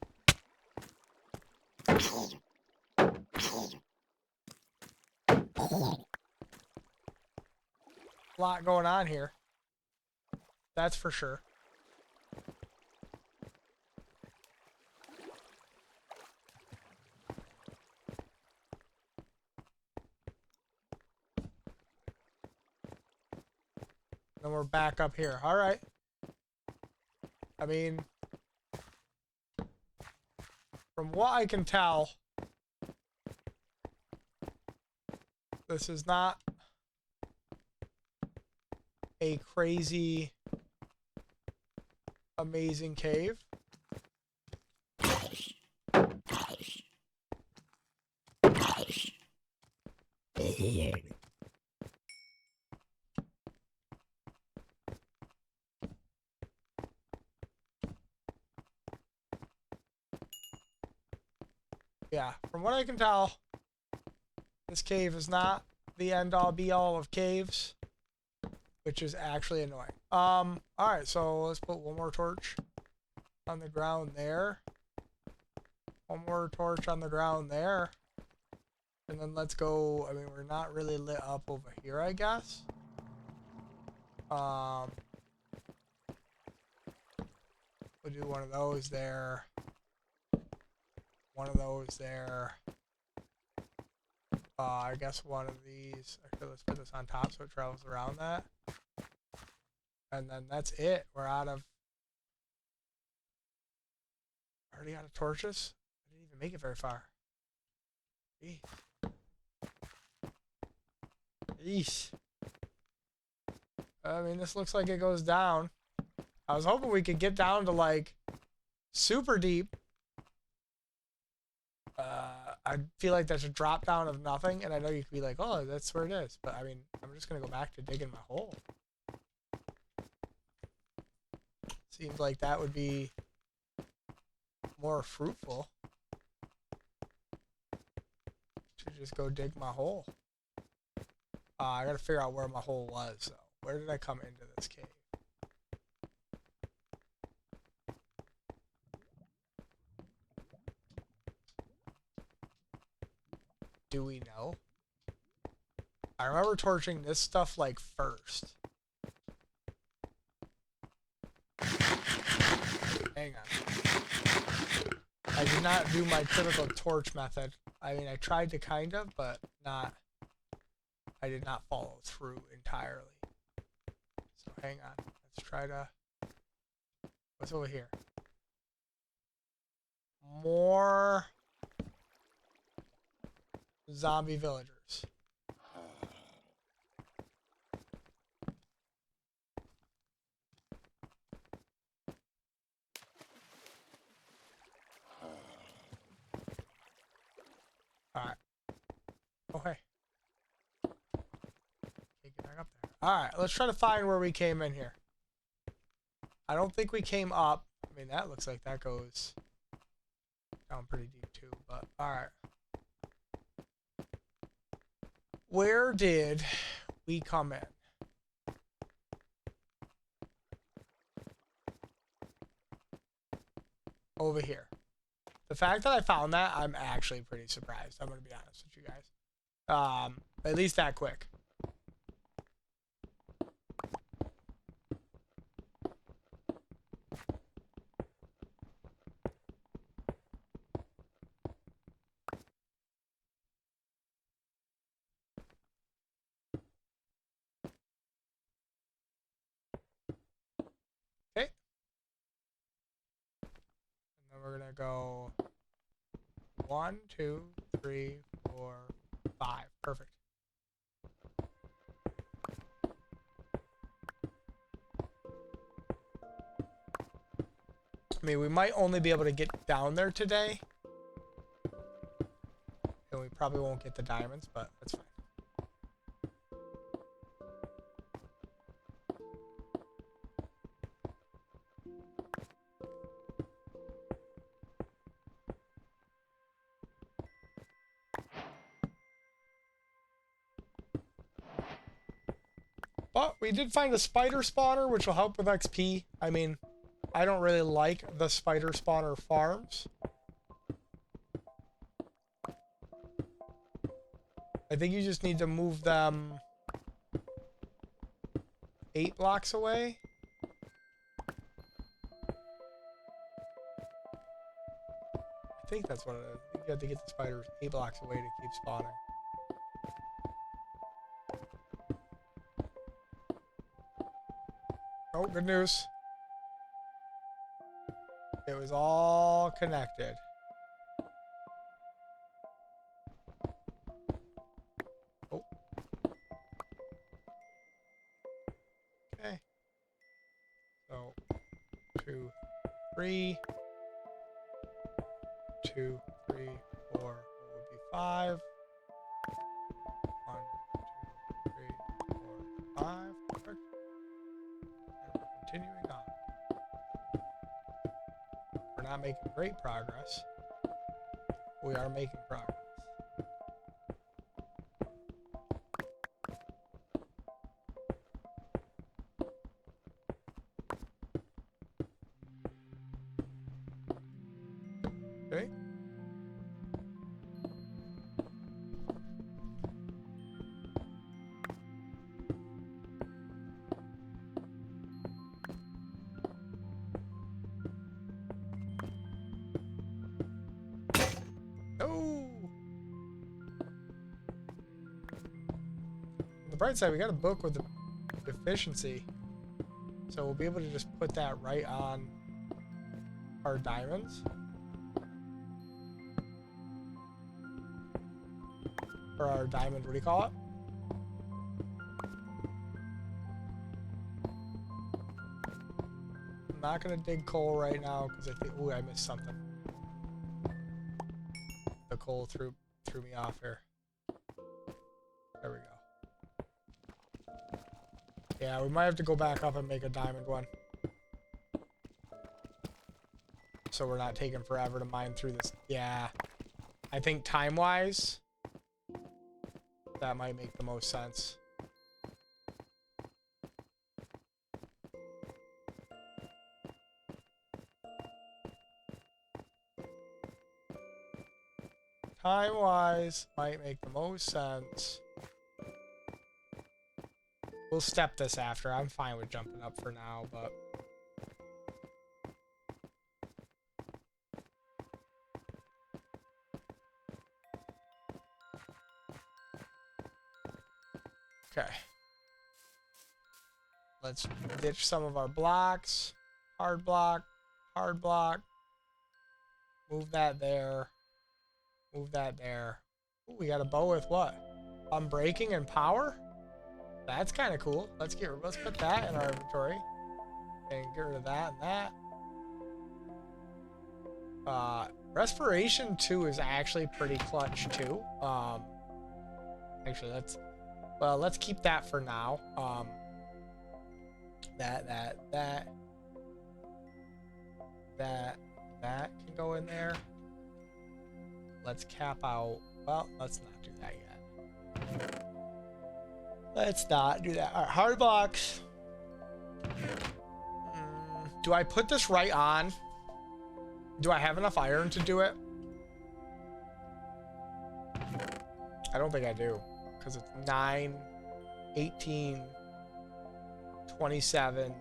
Lot going on here. That's for sure. Then we're back up here. All right. I mean, from what I can tell, this is not a crazy, amazing cave. Yeah, from what I can tell, this cave is not the end-all be-all of caves, which is actually annoying. Alright, so let's put one more torch on the ground there. One more torch on the ground there. And then let's go, I mean, we're not really lit up over here, I guess. We'll do one of those there. One of those there. I guess one of these. Actually, let's put this on top so it travels around that. And then that's it. We're out of... Already out of torches? I didn't even make it very far. Jeez. Yeesh. I mean, this looks like it goes down. I was hoping we could get down to, like, super deep. I feel like there's a drop down of nothing, and I know you could be like, oh, that's where it is. But, I mean, I'm just going to go back to digging my hole. Seems like that would be more fruitful. To just go dig my hole. I gotta figure out where my hole was, so where did I come into this cave? Do we know? I remember torching this stuff like first. Hang on. I did not do my typical torch method. I mean, I tried to kind of, but not. I did not follow through entirely. So hang on. Let's try to... What's over here? More zombie villagers. Alright. Oh, hey. Can't get back up there. Alright, let's try to find where we came in here. I don't think we came up. I mean, that looks like that goes down pretty deep too, but alright. Where did we come in? over here. The fact that I found that, I'm actually pretty surprised. I'm going to be honest with you guys. At least that quick. Okay. And then we're going to go 1, 2, 3, 4, 5. Perfect. I mean, we might only be able to get down there today. And we probably won't get the diamonds, but that's fine. But we did find a spider spawner, which will help with XP. I mean, I don't really like the spider spawner farms. I think you just need to move them 8 blocks away. I think that's what it is. I think you have to get the spiders 8 blocks away to keep spawning. Oh, good news. It was all connected. Oh. Okay. So, 2, 3. 2, 3, 4. What would be 5? 1, 2, 3, 4, 5. Perfect. And we're continuing on. We're not making great progress. We are making progress. Okay. The bright side, we got a book with the efficiency, so we'll be able to just put that right on our diamonds, or our diamond, what do you call it? I'm not gonna dig coal right now because I think, ooh, I missed something. The coal threw me off here. There we go. Yeah, we might have to go back up and make a diamond one. So we're not taking forever to mine through this. Yeah. I think time-wise, that might make the most sense. Time-wise, might make the most sense. We'll step this after. I'm fine with jumping up for now, but... Okay. Let's ditch some of our blocks. Hard block. Hard block. Move that there. Move that there. Ooh, we got a bow with what? Unbreaking and power? That's kind of cool. Let's put that in our inventory. And get rid of that and that. Respiration 2 is actually pretty clutch too. Actually, let's keep that for now. That can go in there. Let's cap out. Well, let's not do that yet. Let's not do that. All right, hard blocks. Do I put this right on? Do I have enough iron to do it? I don't think I do. Because it's 9, 18, 27,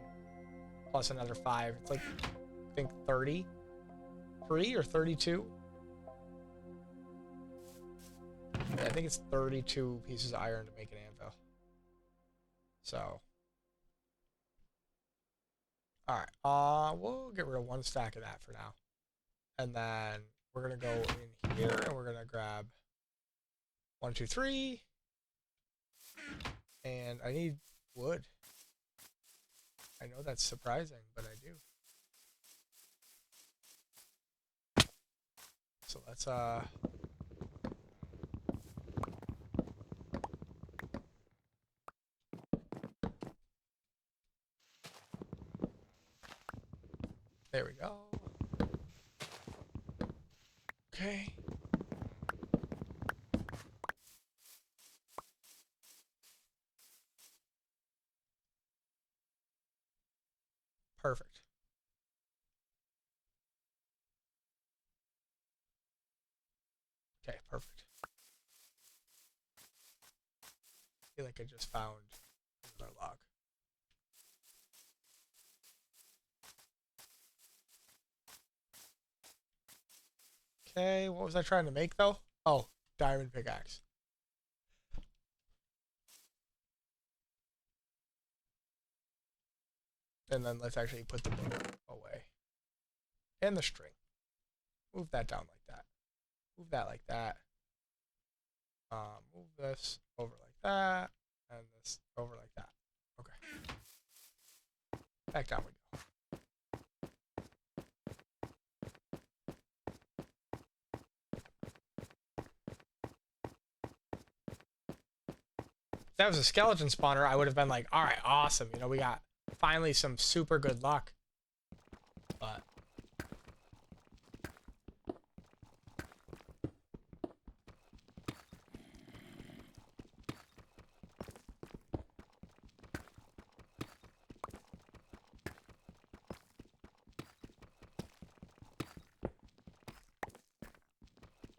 plus another 5. It's like, I think 33 or 32. Yeah, I think it's 32 pieces of iron to make an anvil. So. Alright, we'll get rid of 1 stack of that for now. And then we're gonna go in here and we're gonna grab 1, 2, 3. And I need wood. I know that's surprising, but I do. So let's there we go. Okay. Perfect. Okay, perfect. I feel like I just found another log. Okay, what was I trying to make though? Oh, diamond pickaxe. And then let's actually put the book away. And the string. Move that down like that. Move that like that. Move this over like that. And this over like that. Okay. Back down we go. If that was a skeleton spawner, I would have been like, alright, awesome. You know, we got finally some super good luck. But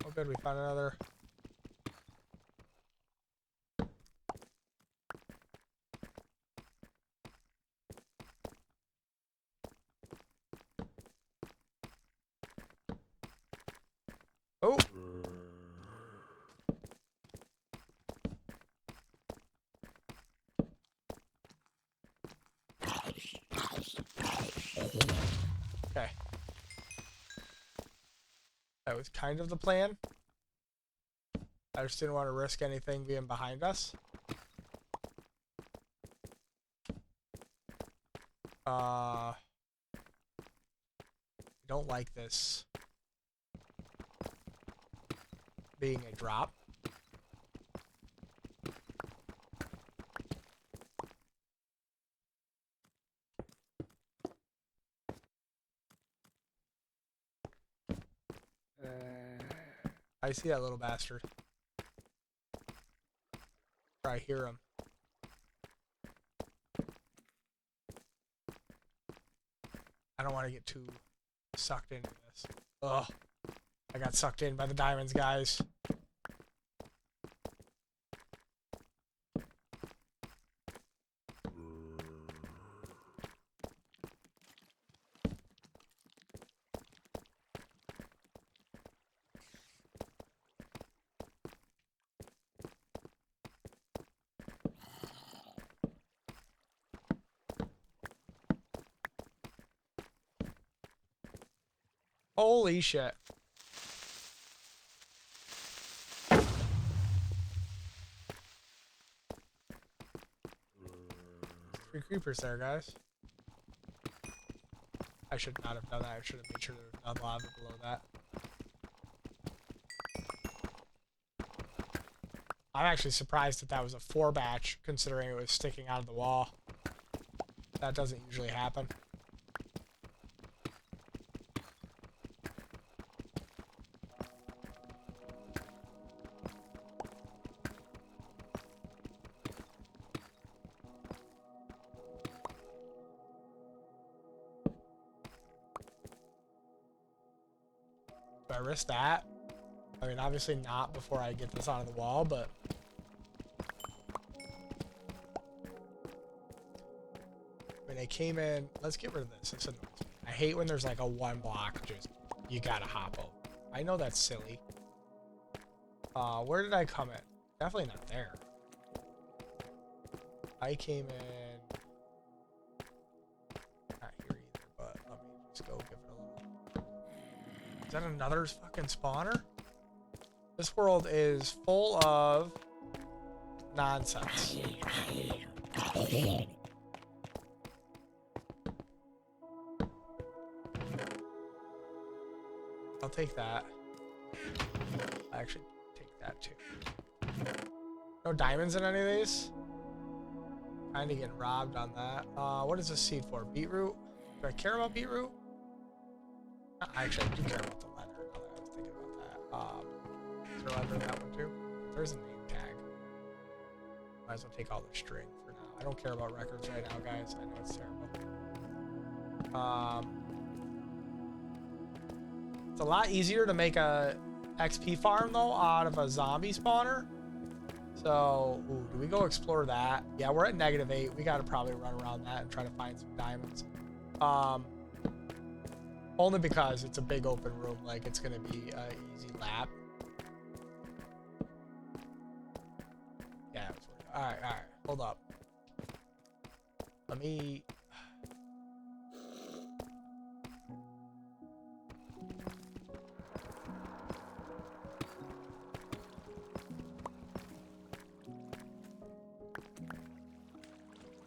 oh good, we found another. Oh! Okay. That was kind of the plan. I just didn't want to risk anything being behind us. I don't like this being a drop. I see that little bastard. Or I hear him. I don't want to get too sucked into this. Ugh. I got sucked in by the diamonds, guys. Holy shit. 3 creepers there, guys. I should not have done that. I should have made sure there was none lava below that. I'm actually surprised that that was a 4 batch, considering it was sticking out of the wall. That doesn't usually happen. Do I risk that? I mean, obviously not before I get this out of the wall, but... When they came in... Let's get rid of this. This annoys me. I hate when there's like a one block just... You gotta hop over. I know that's silly. Where did I come in? Definitely not there. I came in... Not here either, but let me just go give it a little... Is that another fucking spawner? This world is full of nonsense. I'll take that. I actually take that too. No diamonds in any of these? Kinda getting robbed on that. What is this seed for? Beetroot? Do I care about beetroot? Actually, I do care about the leather. Now that I was thinking about that. Is there leather in that one too? There's a name tag. Might as well take all the string for now. I don't care about records right now, guys. I know it's terrible. It's a lot easier to make a XP farm though out of a zombie spawner. So, ooh, do we go explore that? Yeah, we're at -8. We gotta probably run around that and try to find some diamonds. Only because it's a big open room, like it's gonna be an easy lap. Yeah, alright, hold up. Let me...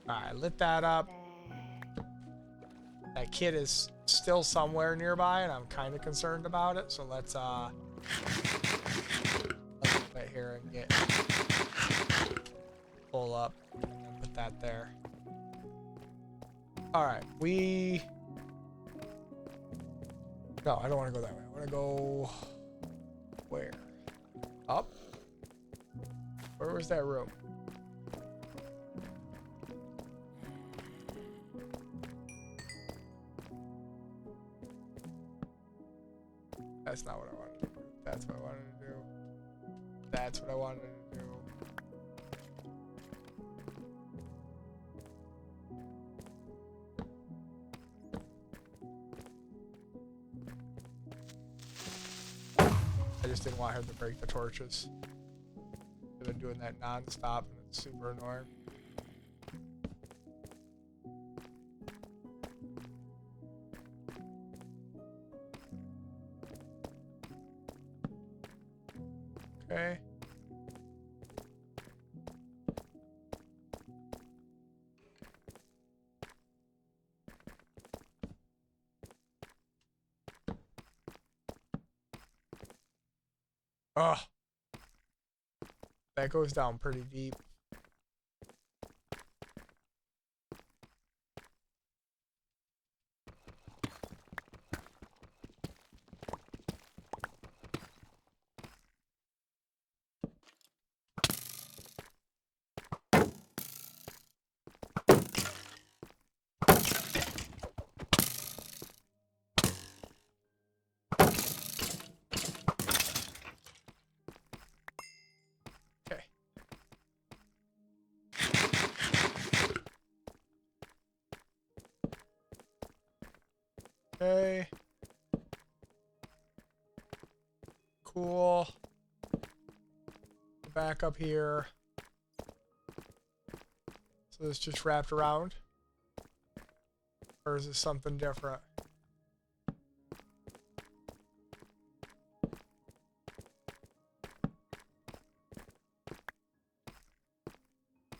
Alright, lit that up. That kid is still somewhere nearby, and I'm kind of concerned about it. So let's put here and get pull up and put that there. All right, no, I don't want to go that way. I want to go where? Up? Where was that room? That's not what I wanted to do. That's what I wanted to do. That's what I wanted to do. I just didn't want him to break the torches. I've been doing that non-stop and it's super annoying. Okay. Ugh. That goes down pretty deep. Okay. Cool. Back up here. So this just wrapped around? Or is this something different?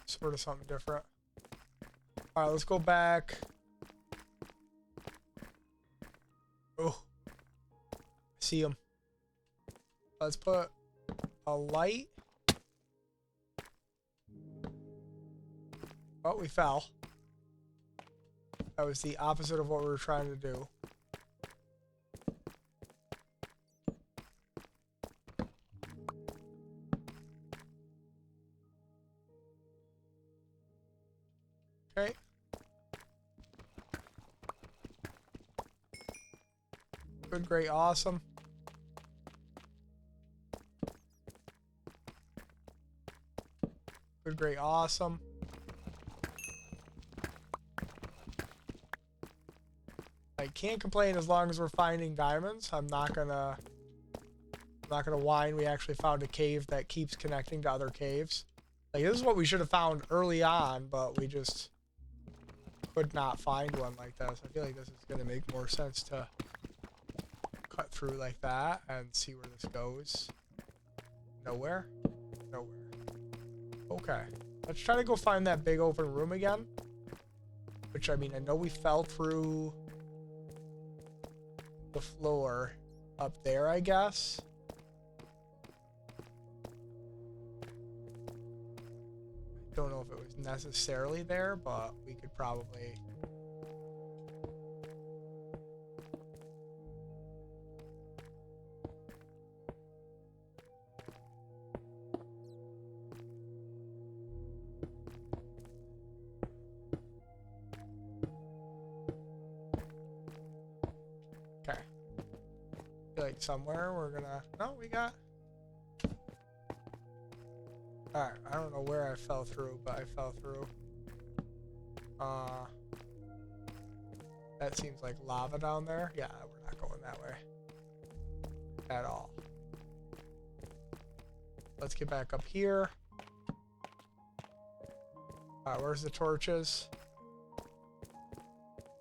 Sort of something different. Alright, let's go back. Oh, I see him. Let's put a light. Oh, we fell. That was the opposite of what we were trying to do. Okay. Good, great, awesome. Good, great, awesome. I can't complain as long as we're finding diamonds. I'm not gonna whine. We actually found a cave that keeps connecting to other caves. Like, this is what we should have found early on, but we just could not find one like this. I feel like this is gonna make more sense to cut through like that and see where this goes. Nowhere? Nowhere. Okay. Let's try to go find that big open room again. Which, I mean, I know we fell through the floor up there, I guess. I don't know if it was necessarily there, but we could probably... Okay. I feel like somewhere we're gonna... No, we got... Alright, I don't know where I fell through, but I fell through. That seems like lava down there. Yeah, we're not going that way. At all. Let's get back up here. Alright, where's the torches?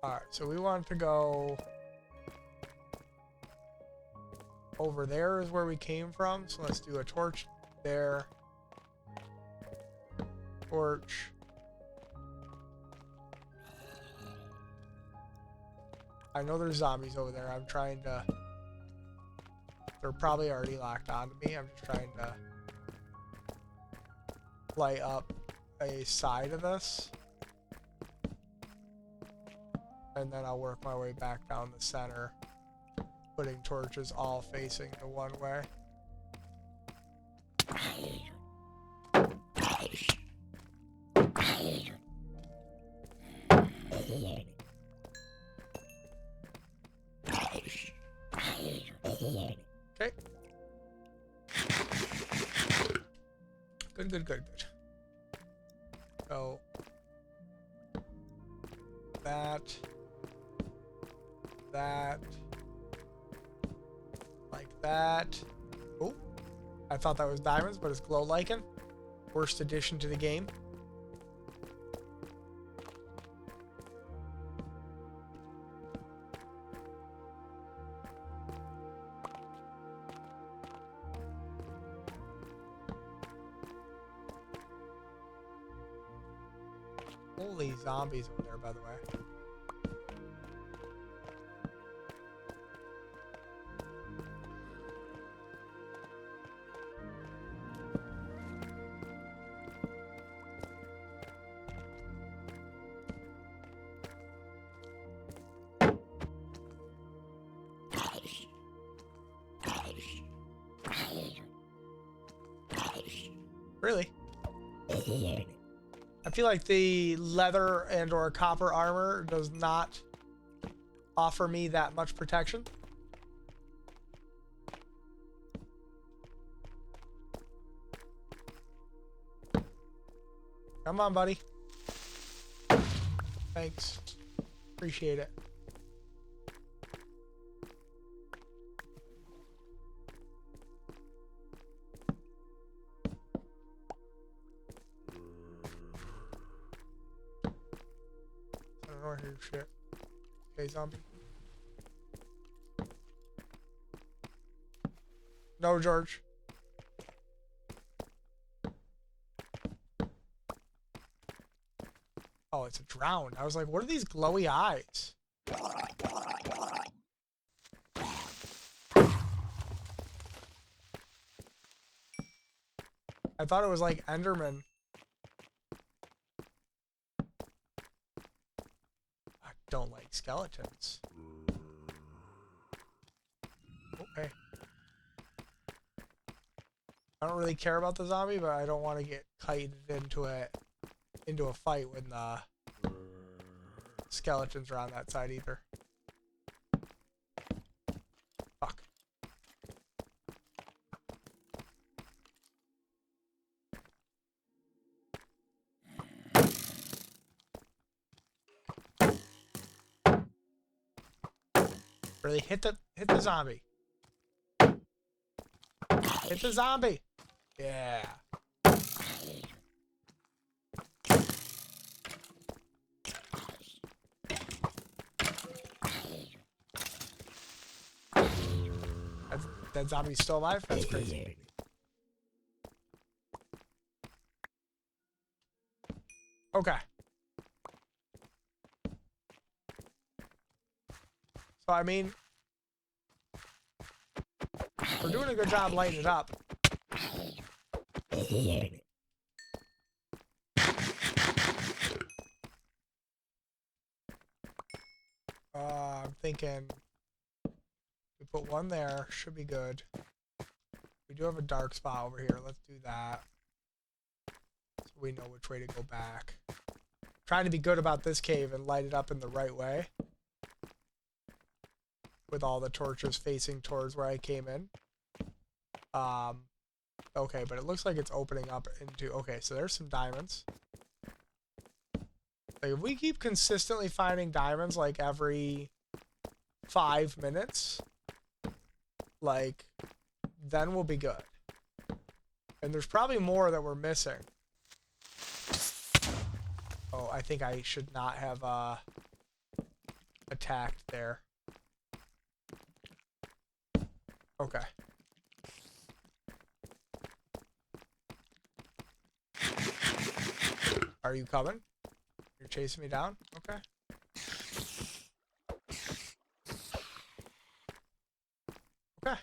Alright, so we want to go... Over there is where we came from, so let's do a torch there. Torch. I know there's zombies over there. I'm trying to... They're probably already locked onto me. I'm just trying to light up a side of this. And then I'll work my way back down the center, putting torches all facing the one way. Okay. Good, good, good, good. So that, like that. Oh, I thought that was diamonds, but it's glow lichen. Worst addition to the game. Holy zombies over there, by the way. Really? I feel like the leather and or copper armor does not offer me that much protection. Come on, buddy. Thanks. Appreciate it. Shit. Okay, zombie. No, George. Oh, it's a drown. I was like, what are these glowy eyes? I thought it was like Enderman. Don't like skeletons. Okay. I don't really care about the zombie, but I don't want to get kited into a fight when the skeletons are on that side either. Fuck. Really hit the zombie. Hit the zombie. Yeah. That zombie's still alive? That's crazy. Okay. So, I mean, we're doing a good job lighting it up. I'm thinking we put one there. Should be good. We do have a dark spot over here. Let's do that. So we know which way to go back. Trying to be good about this cave and light it up in the right way. With all the torches facing towards where I came in. Okay, but it looks like it's opening up into... Okay, so there's some diamonds. Like, if we keep consistently finding diamonds, like, every 5 minutes, like, then we'll be good. And there's probably more that we're missing. Oh, I think I should not have, attacked there. Okay. Are you coming? You're chasing me down? Okay. Okay.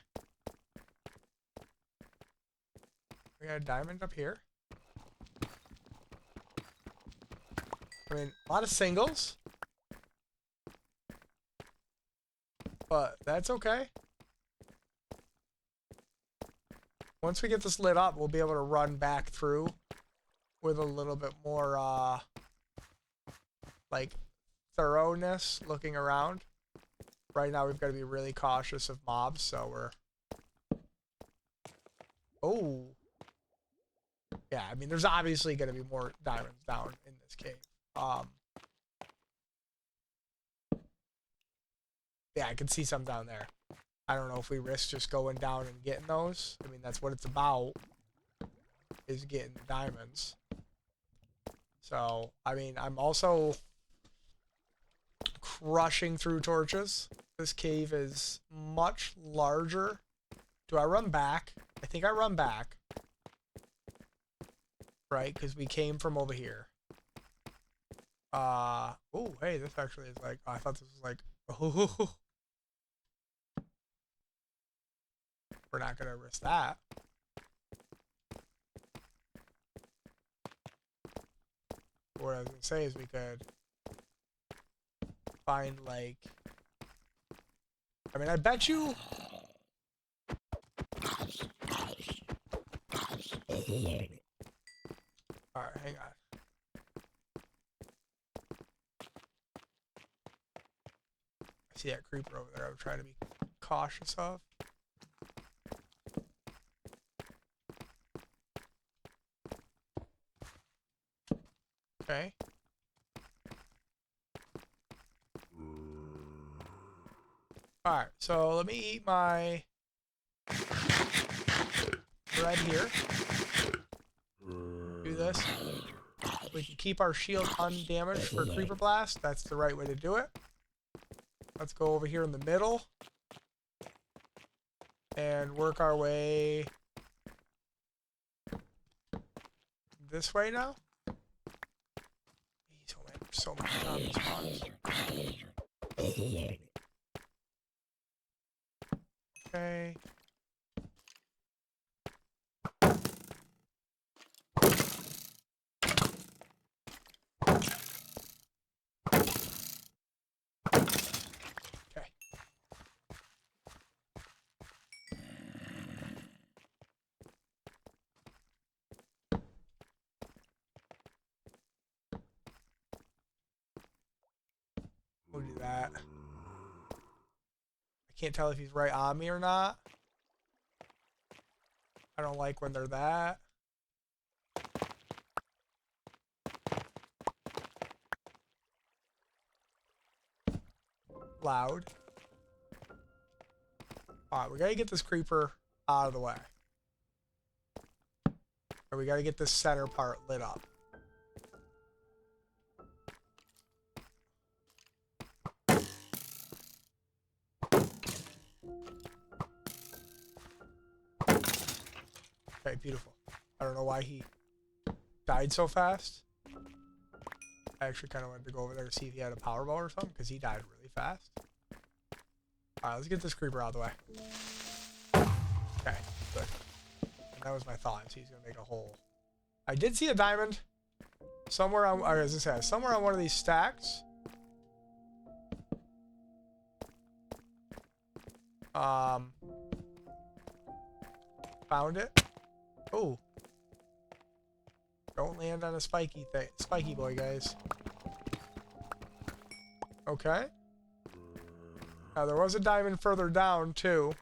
We got a diamond up here. I mean, a lot of singles. But that's okay. Once we get this lit up, we'll be able to run back through with a little bit more, like, thoroughness looking around. Right now, we've got to be really cautious of mobs, so we're... Oh. Yeah, I mean, there's obviously going to be more diamonds down in this cave. Yeah, I can see some down there. I don't know if we risk just going down and getting those. I mean, that's what it's about, is getting the diamonds. So, I mean, I'm also crushing through torches. This cave is much larger. Do I run back? I think I run back. Right, because we came from over here. Oh, hey, this actually is like, I thought this was like, oh. We're not going to risk that. What I was going to say is we could find, like... I mean, I bet you... Alright, hang on. I see that creeper over there I'm trying to be cautious of. Okay. Alright, so let me eat my bread here. Do this. We can keep our shield undamaged for Creeper Blast. That's the right way to do it. Let's go over here in the middle. And work our way this way now. Oh man, there's so many zombies spawns. Okay. Okay. We'll do that. I can't tell if he's right on me or not. I don't like when they're that loud. Alright, we gotta get this creeper out of the way. Or we gotta get this center part lit up. Okay, beautiful. I don't know why he died so fast. I actually kind of wanted to go over there to see if he had a power bow or something, because he died really fast. Alright, let's get this creeper out of the way. Okay, good. And that was my thought, so he's going to make a hole. I did see a diamond somewhere on, as I said, somewhere on one of these stacks. Found it. Oh. Don't land on a spiky thing. Spiky boy, guys. Okay. Now, there was a diamond further down, too.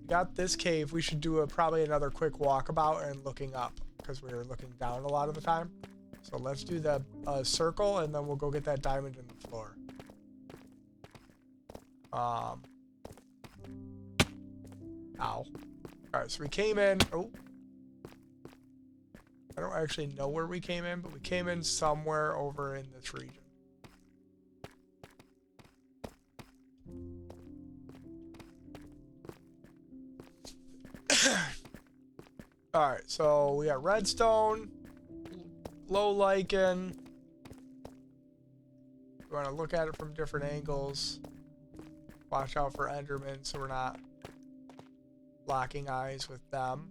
Got this cave. We should do probably another quick walkabout and looking up, because we were looking down a lot of the time. So let's do the circle, and then we'll go get that diamond in the floor. Ow. Alright, so we came in. Oh. I don't actually know where we came in, but we came in somewhere over in this region. Alright, so we got redstone, low lichen. We want to look at it from different angles. Watch out for endermen so we're not locking eyes with them.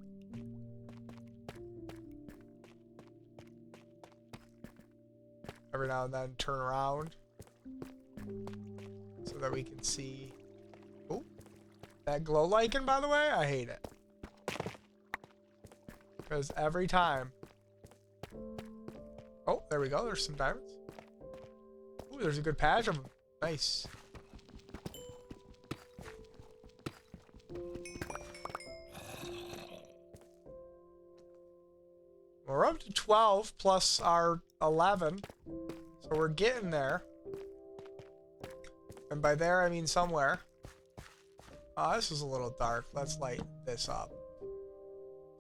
Every now and then turn around so that we can see. Oh, that glow lichen, by the way, I hate it. Because every time. Oh, there we go. There's some diamonds. Ooh, there's a good patch of them. Nice. We're up to 12 plus our 11. So we're getting there. And by there, I mean somewhere. This is a little dark. Let's light this up.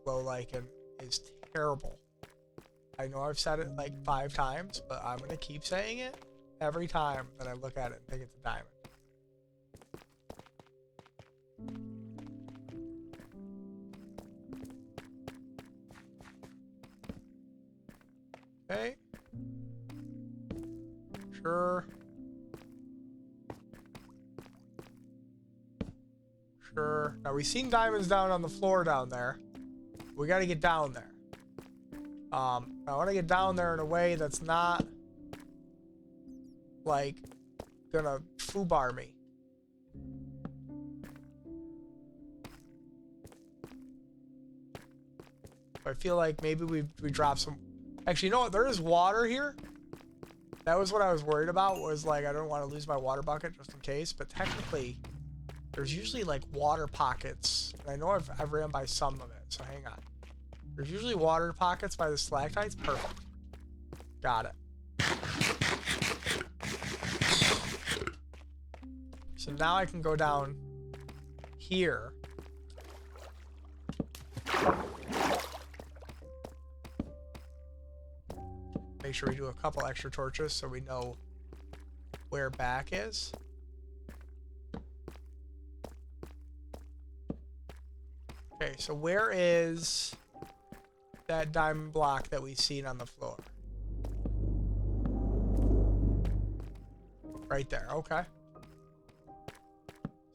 Glow lichen is terrible. I know I've said it like 5 times, but I'm going to keep saying it every time that I look at it and think it's a diamond. Okay. Sure. Sure. Now, we've seen diamonds down on the floor down there. We got to get down there. I want to get down there in a way that's not, like, gonna foobar me. I feel like maybe we drop some... Actually, you know what? There is water here. That was what I was worried about, was like, I don't want to lose my water bucket just in case, but technically, there's usually like water pockets. And I know I've ran by some of it, so hang on. There's usually water pockets by the stalactites. Perfect. Got it. So now I can go down here. Make sure we do a couple extra torches so we know where back is. Okay, so where is that diamond block that we've seen on the floor? Right there, okay.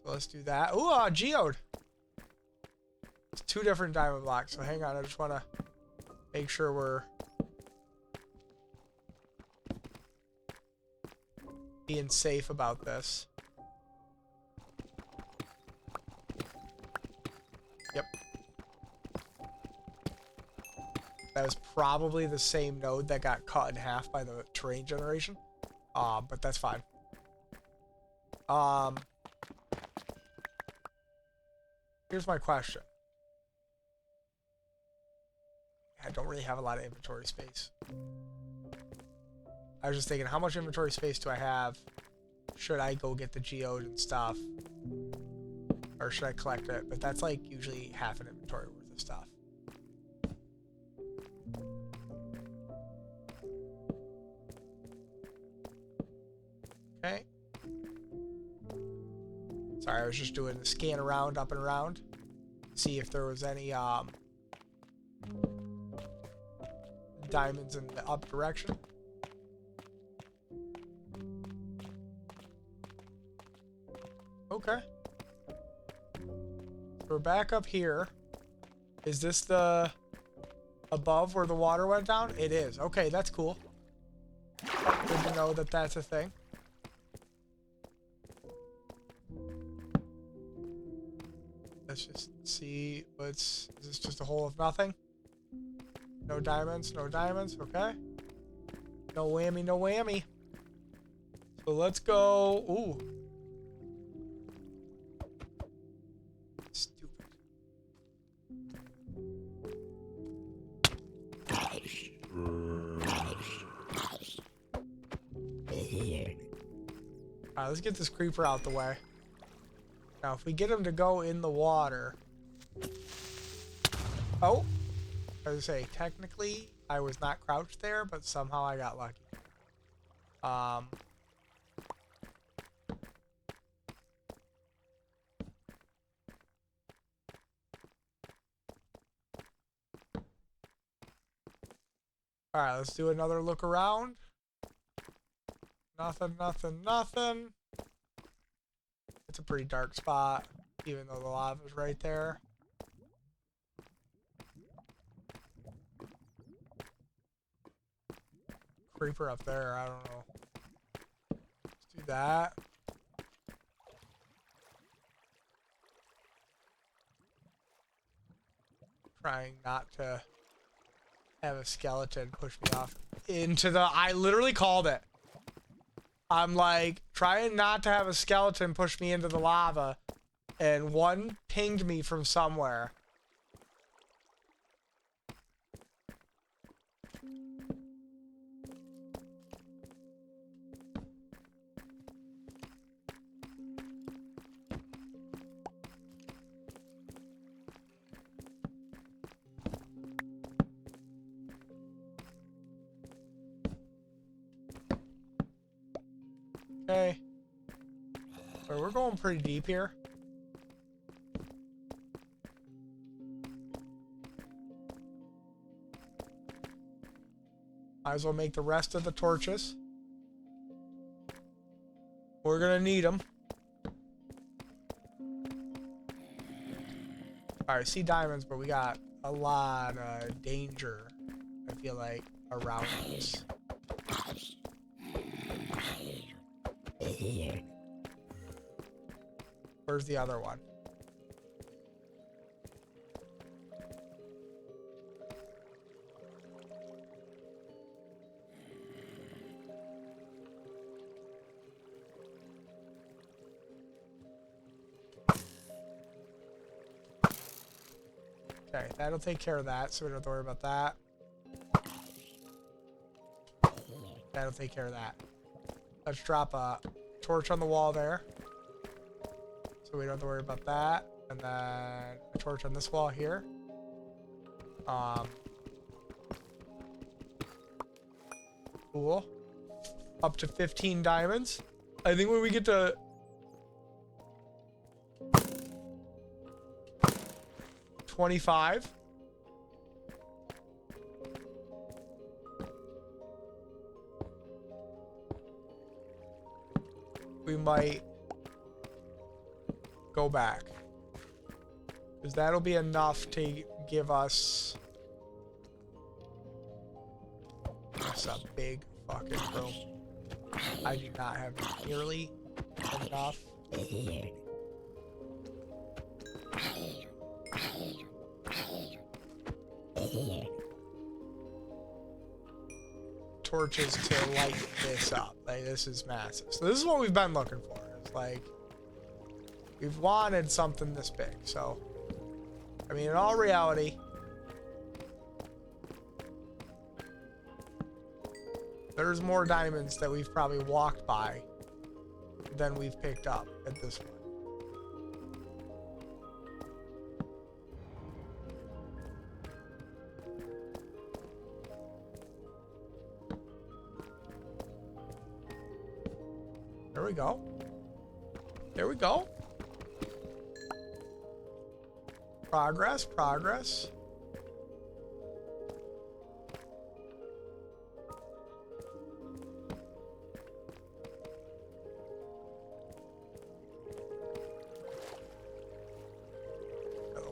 So let's do that. Ooh, geode. It's 2 different diamond blocks, so hang on, I just want to make sure we're being safe about this. Yep. That was probably the same node that got cut in half by the terrain generation. But that's fine. Here's my question. I don't really have a lot of inventory space. I was just thinking, how much inventory space do I have? Should I go get the geode and stuff? Or should I collect it? But that's like usually half an inventory worth of stuff. Okay. Sorry, I was just doing the scan around, up and around. See if there was any diamonds in the up direction. Okay. So we're back up here. Is this the above where the water went down? It is. Okay, that's cool. Good to know that that's a thing. Let's just see what's... Is this just a hole of nothing? No diamonds, no diamonds. Okay. No whammy, no whammy. So let's go... Ooh. Stupid. Alright, let's get this creeper out the way. Now, if we get him to go in the water... Oh! I was gonna say, technically, I was not crouched there, but somehow I got lucky. Alright, let's do another look around. Nothing, nothing, nothing. It's a pretty dark spot, even though the lava's right there. Creeper up there, I don't know. Let's do that. Trying not to have a skeleton push me off into the... I literally called it. I'm like, trying not to have a skeleton push me into the lava, and one pinged me from somewhere. Okay. So we're going pretty deep here. Might as well make the rest of the torches. We're gonna need them. Alright, I see diamonds, but we got a lot of danger, I feel like, around us. Where's the other one? Okay, that'll take care of that, so we don't have to worry about that. That'll take care of that. Let's drop a torch on the wall there, so we don't have to worry about that. And then a torch on this wall here. Cool. Up to 15 diamonds. I think when we get to... $25. We might go back, because that'll be enough to give us a big fucking room. I do not have nearly enough. Torches to light this up. Like, this is massive. So this is what we've been looking for. It's like, we've wanted something this big. So, I mean, in all reality, there's more diamonds that we've probably walked by than we've picked up at this point. There we go. There we go. Progress, progress.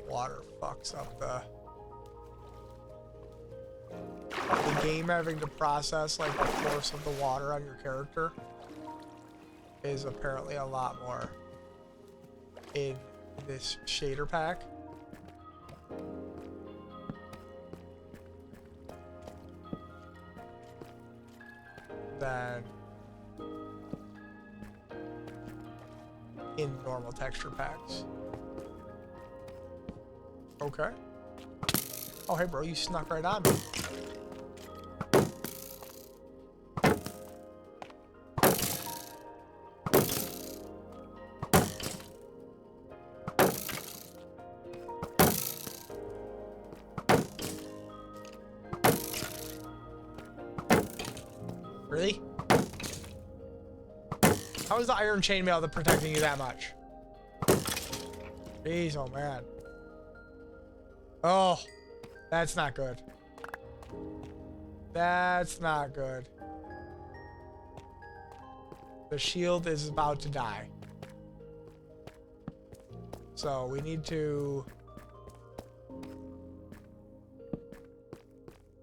Water fucks up the game. Having to process like the force of the water on your character is apparently a lot more in this shader pack. Than in normal texture packs. Okay. Oh, hey, bro, you snuck right on me. Really? How is the iron chainmail protecting you that much? Jeez, oh man. Oh, that's not good. That's not good. The shield is about to die. So we need to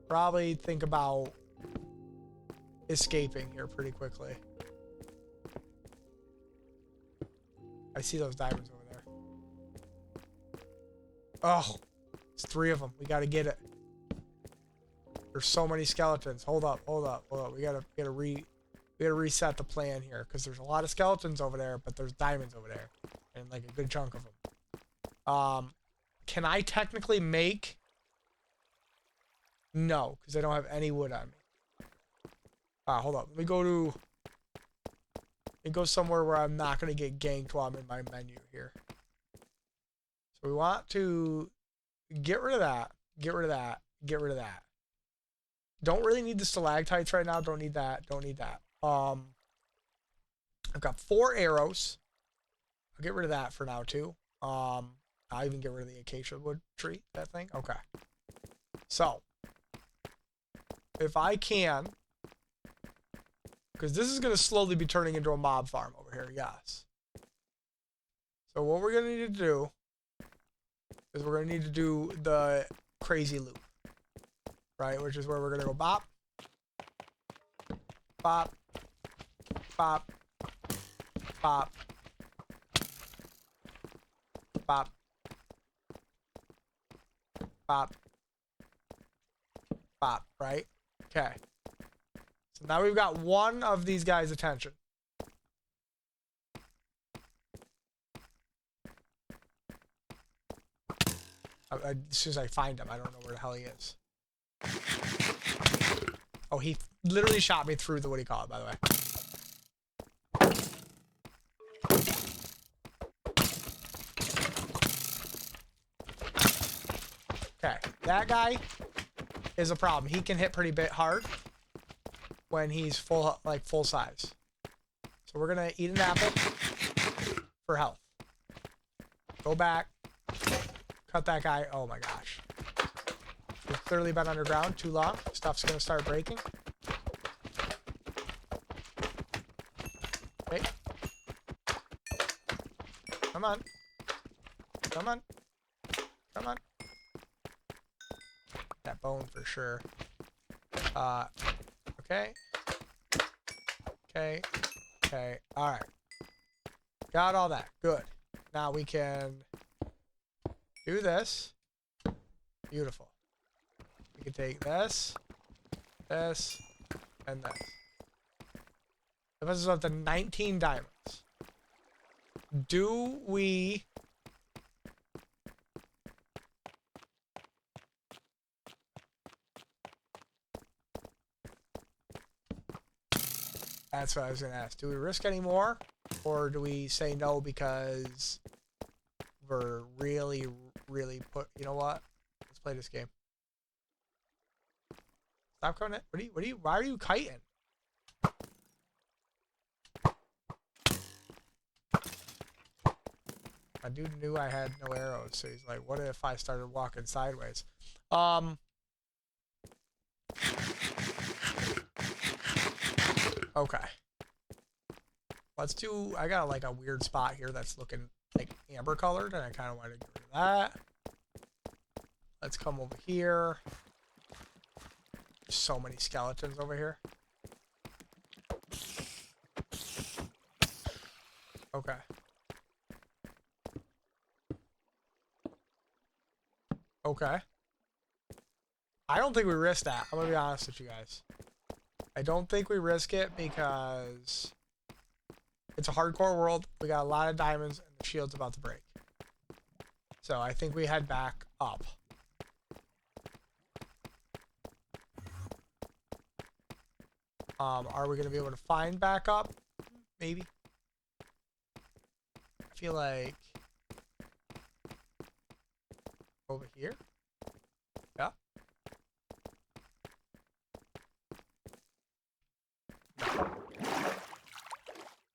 probably think about escaping here pretty quickly. I see those diamonds over there. Oh. It's 3 of them. We gotta get it. There's so many skeletons. Hold up, hold up, hold up. We gotta reset the plan here because there's a lot of skeletons over there, but there's diamonds over there, and like a good chunk of them. Can I technically make? No, because I don't have any wood on me. Hold up. Let me go somewhere where I'm not gonna get ganked while I'm in my menu here. So we want to get rid of that. Get rid of that. Get rid of that. Don't really need the stalactites right now. Don't need that. Don't need that. I've got 4 arrows. I'll get rid of that for now too. I'll even get rid of the acacia wood tree. That thing. Okay. So, if I can, because this is going to slowly be turning into a mob farm over here. Yes. So what we're going to need to do is we're going to need to do the crazy loop, right? Which is where we're going to go bop, bop, bop, bop, bop, bop, bop, right? Okay. So now we've got one of these guys' attention. As soon as I find him, I don't know where the hell he is. Oh, he literally shot me through the, what do you call it, by the way? Okay, that guy is a problem. He can hit pretty bit hard when he's full size. So we're gonna eat an apple for health. Go back. Cut that guy. Oh my gosh. We've clearly been underground too long. Stuff's gonna start breaking. Okay. Come on. Come on. Come on. That bone for sure. Okay. Okay. Okay. Alright. Got all that. Good. Now we can do this. Beautiful. We can take this, this, and this. That puts us up to 19 diamonds. Do we... That's what I was going to ask. Do we risk any more? Or do we say no because we're really, really put... You know what? Let's play this game. Stop coming in. Why are you kiting? My dude knew I had no arrows, so he's like, what if I started walking sideways? Okay. Let's do, I got like a weird spot here that's looking like amber colored, and I kind of want to get rid of that. Let's come over here. There's so many skeletons over here. Okay. Okay. I don't think we risk that. I'm gonna be honest with you guys. I don't think we risk it because it's a hardcore world. We got a lot of diamonds and the shield's about to break. So I think we head back up. Are we gonna be able to find back up? Maybe. I feel like over here. Yeah.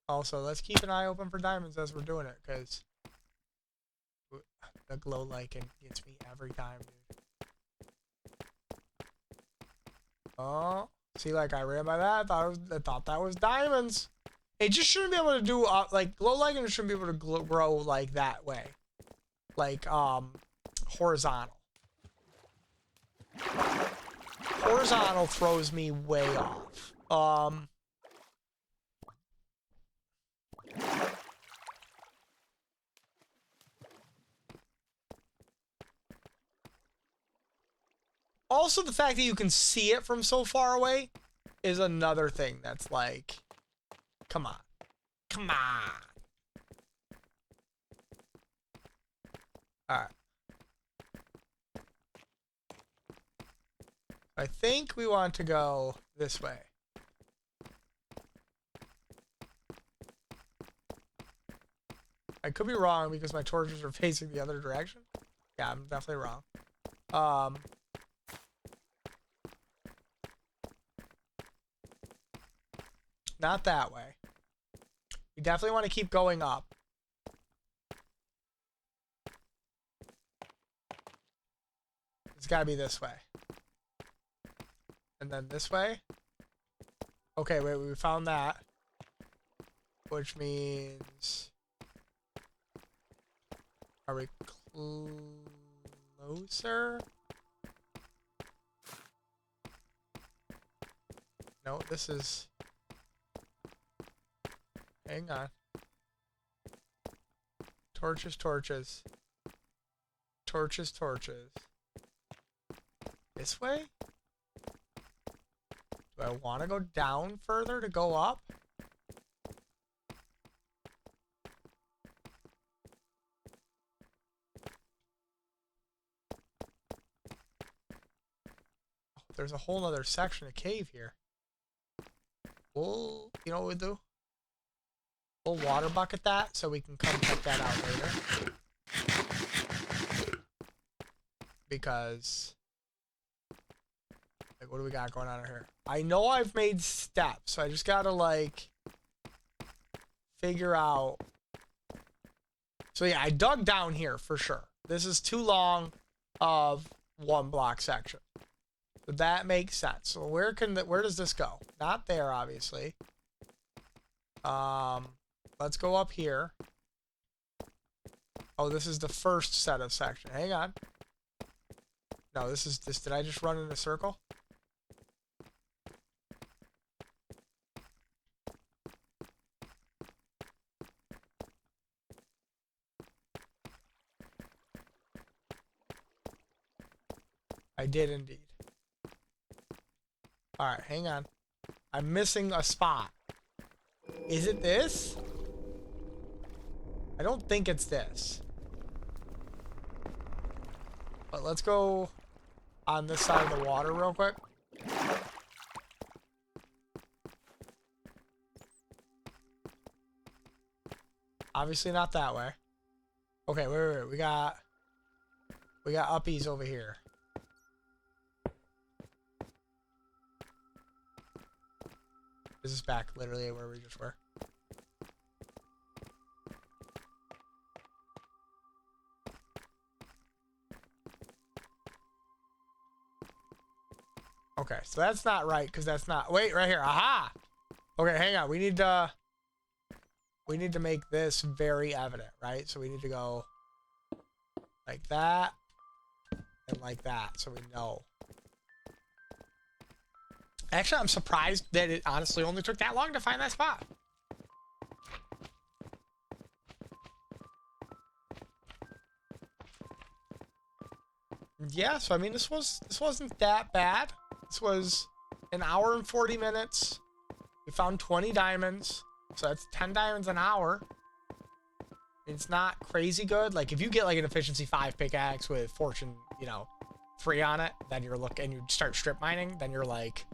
Also, let's keep an eye open for diamonds as we're doing it, because the glow lichen gets me every time, dude. Oh, see, like I ran by that. I thought that was diamonds. It just shouldn't be able to do like glow lichen shouldn't be able to grow like that way, like horizontal. Horizontal throws me way off. Also, the fact that you can see it from so far away is another thing that's like, come on. Come on. Alright. I think we want to go this way. I could be wrong because my torches are facing the other direction. Yeah, I'm definitely wrong. Not that way. We definitely want to keep going up. It's gotta be this way. And then this way. Okay, wait, we found that. Which means... Are we closer? No, this is... Hang on. Torches, torches. Torches, torches. This way? Do I want to go down further to go up? Oh, there's a whole other section of cave here. We'll, you know what we'll do? We'll water bucket that so we can come check that out later. Because, like, what do we got going on here? I know I've made steps, so I just gotta, like, figure out. So yeah, I dug down here for sure. This is too long of one block section. So that makes sense. So where does this go? Not there, obviously. Let's go up here. Oh, this is the first set of section. Hang on. No, this. Did I just run in a circle? I did indeed. Alright, hang on. I'm missing a spot. Is it this? I don't think it's this. But let's go on this side of the water real quick. Obviously not that way. Okay, wait. We got uppies over here. This is back literally where we just were. Okay, so that's not right because that's not. Wait, right here. Aha. Okay, hang on. We need to make this very evident, right? So we need to go like that and like that, so we know. Actually, I'm surprised that it honestly only took that long to find that spot. Yeah, so I mean, this wasn't that bad. This was an hour and 40 minutes. We found 20 diamonds, so that's 10 diamonds an hour. It's not crazy good. Like, if you get like an efficiency 5 pickaxe with fortune, 3 on it, then you're and you start strip mining, then you're like,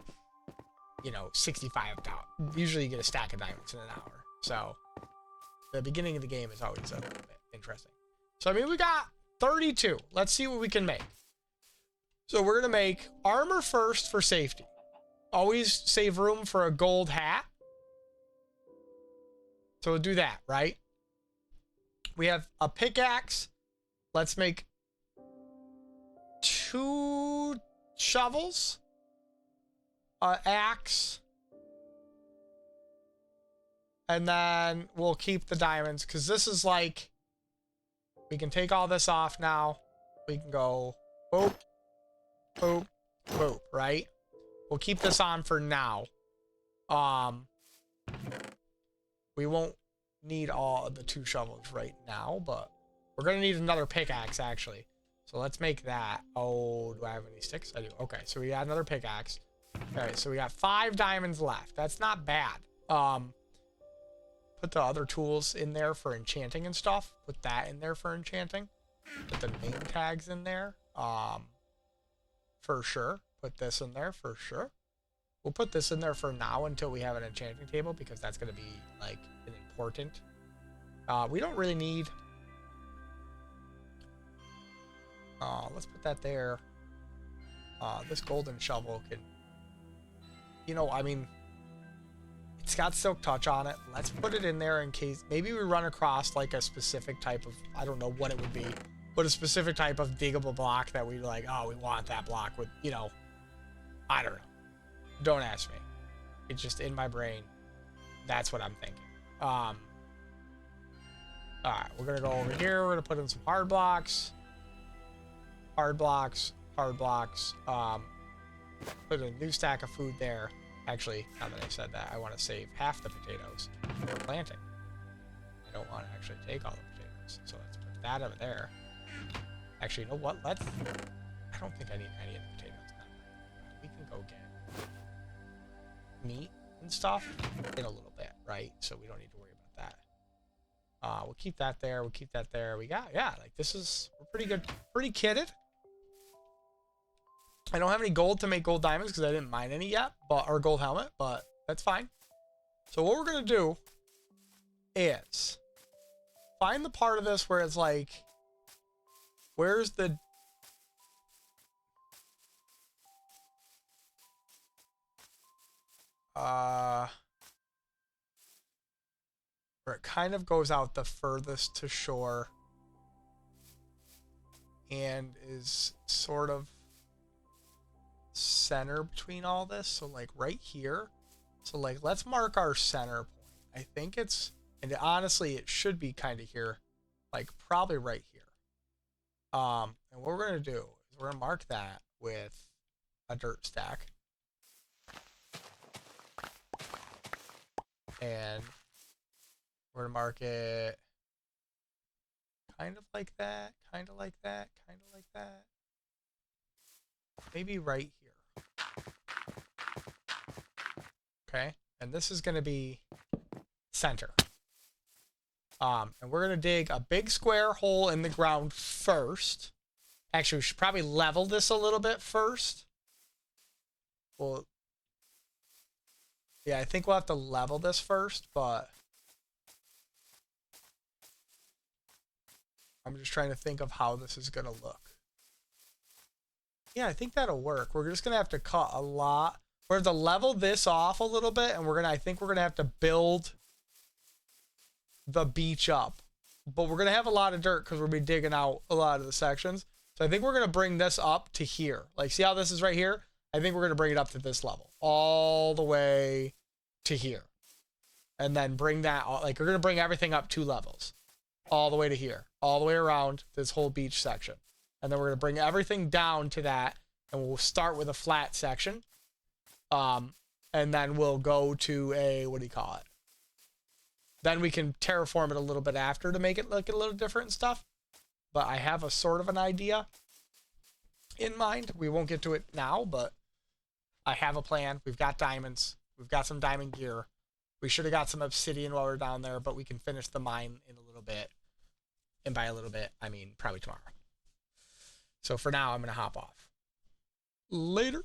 65 down. Usually you get a stack of diamonds in an hour. So the beginning of the game is always a little bit interesting. So I mean, we got 32. Let's see what we can make. So we're gonna make armor first for safety. Always save room for a gold hat. So we'll do that, right? We have a pickaxe. Let's make 2 shovels. Axe. And then we'll keep the diamonds because this is like, we can take all this off now. We can go boop, boop, boop, right? We'll keep this on for now. We won't need all of the 2 shovels right now, but we're gonna need another pickaxe actually. So let's make that. Oh, do I have any sticks? I do. Okay, so we got another pickaxe. All right, so we got 5 diamonds left. That's not bad. Put the other tools in there for enchanting and stuff. Put that in there for enchanting. Put the name tags in there. For sure. Put this in there for sure. We'll put this in there for now until we have an enchanting table because that's going to be like an important. We don't really need. Let's put that there. This golden shovel can. I mean, it's got silk touch on it. Let's put it in there in case maybe we run across like a specific type of, I don't know what it would be, but a specific type of diggable block that we like, oh, we want that block with, I don't know. Don't ask me. It's just in my brain. That's what I'm thinking. All right, we're going to go over here. We're going to put in some hard blocks. Hard blocks, hard blocks. Put a new stack of food there. Actually, now that I said that, I want to save half the potatoes for planting. I don't want to actually take all the potatoes. So let's put that over there. Actually, you know what? I don't think I need any of the potatoes now. We can go get meat and stuff in a little bit, right? So we don't need to worry about that. We'll keep that there. We'll keep that there. We're pretty good. Pretty kitted. I don't have any gold to make gold diamonds because I didn't mine any yet, or gold helmet, but that's fine. So what we're going to do is find the part of this where it's like, where's the... where it kind of goes out the furthest to shore and is sort of center between all this. So like right here. So like, let's mark our center point. I think it's, and honestly, it should be kind of here, like probably right here. And what we're going to do is we're going to mark that with a dirt stack. And we're going to mark it kind of like that, kind of like that, kind of like that. Maybe right here. Okay, and this is going to be center. And we're going to dig a big square hole in the ground first. Actually, we should probably level this a little bit first. Well, yeah, I think we'll have to level this first, but I'm just trying to think of how this is going to look. Yeah, I think that'll work. We're just going to have to cut a lot. We're going to level this off a little bit, and I think we're going to have to build the beach up. But we're going to have a lot of dirt because we'll be digging out a lot of the sections. So I think we're going to bring this up to here. Like, see how this is right here? I think we're going to bring it up to this level, all the way to here. And then bring that, like, we're going to bring everything up 2 levels, all the way to here, all the way around this whole beach section. And then we're going to bring everything down to that, and we'll start with a flat section. And then we'll go to a, what do you call it? Then we can terraform it a little bit after to make it look a little different and stuff. But I have a sort of an idea in mind. We won't get to it now, but I have a plan. We've got diamonds. We've got some diamond gear. We should have got some obsidian while we're down there, but we can finish the mine in a little bit. And by a little bit, I mean probably tomorrow. So for now, I'm going to hop off. Later.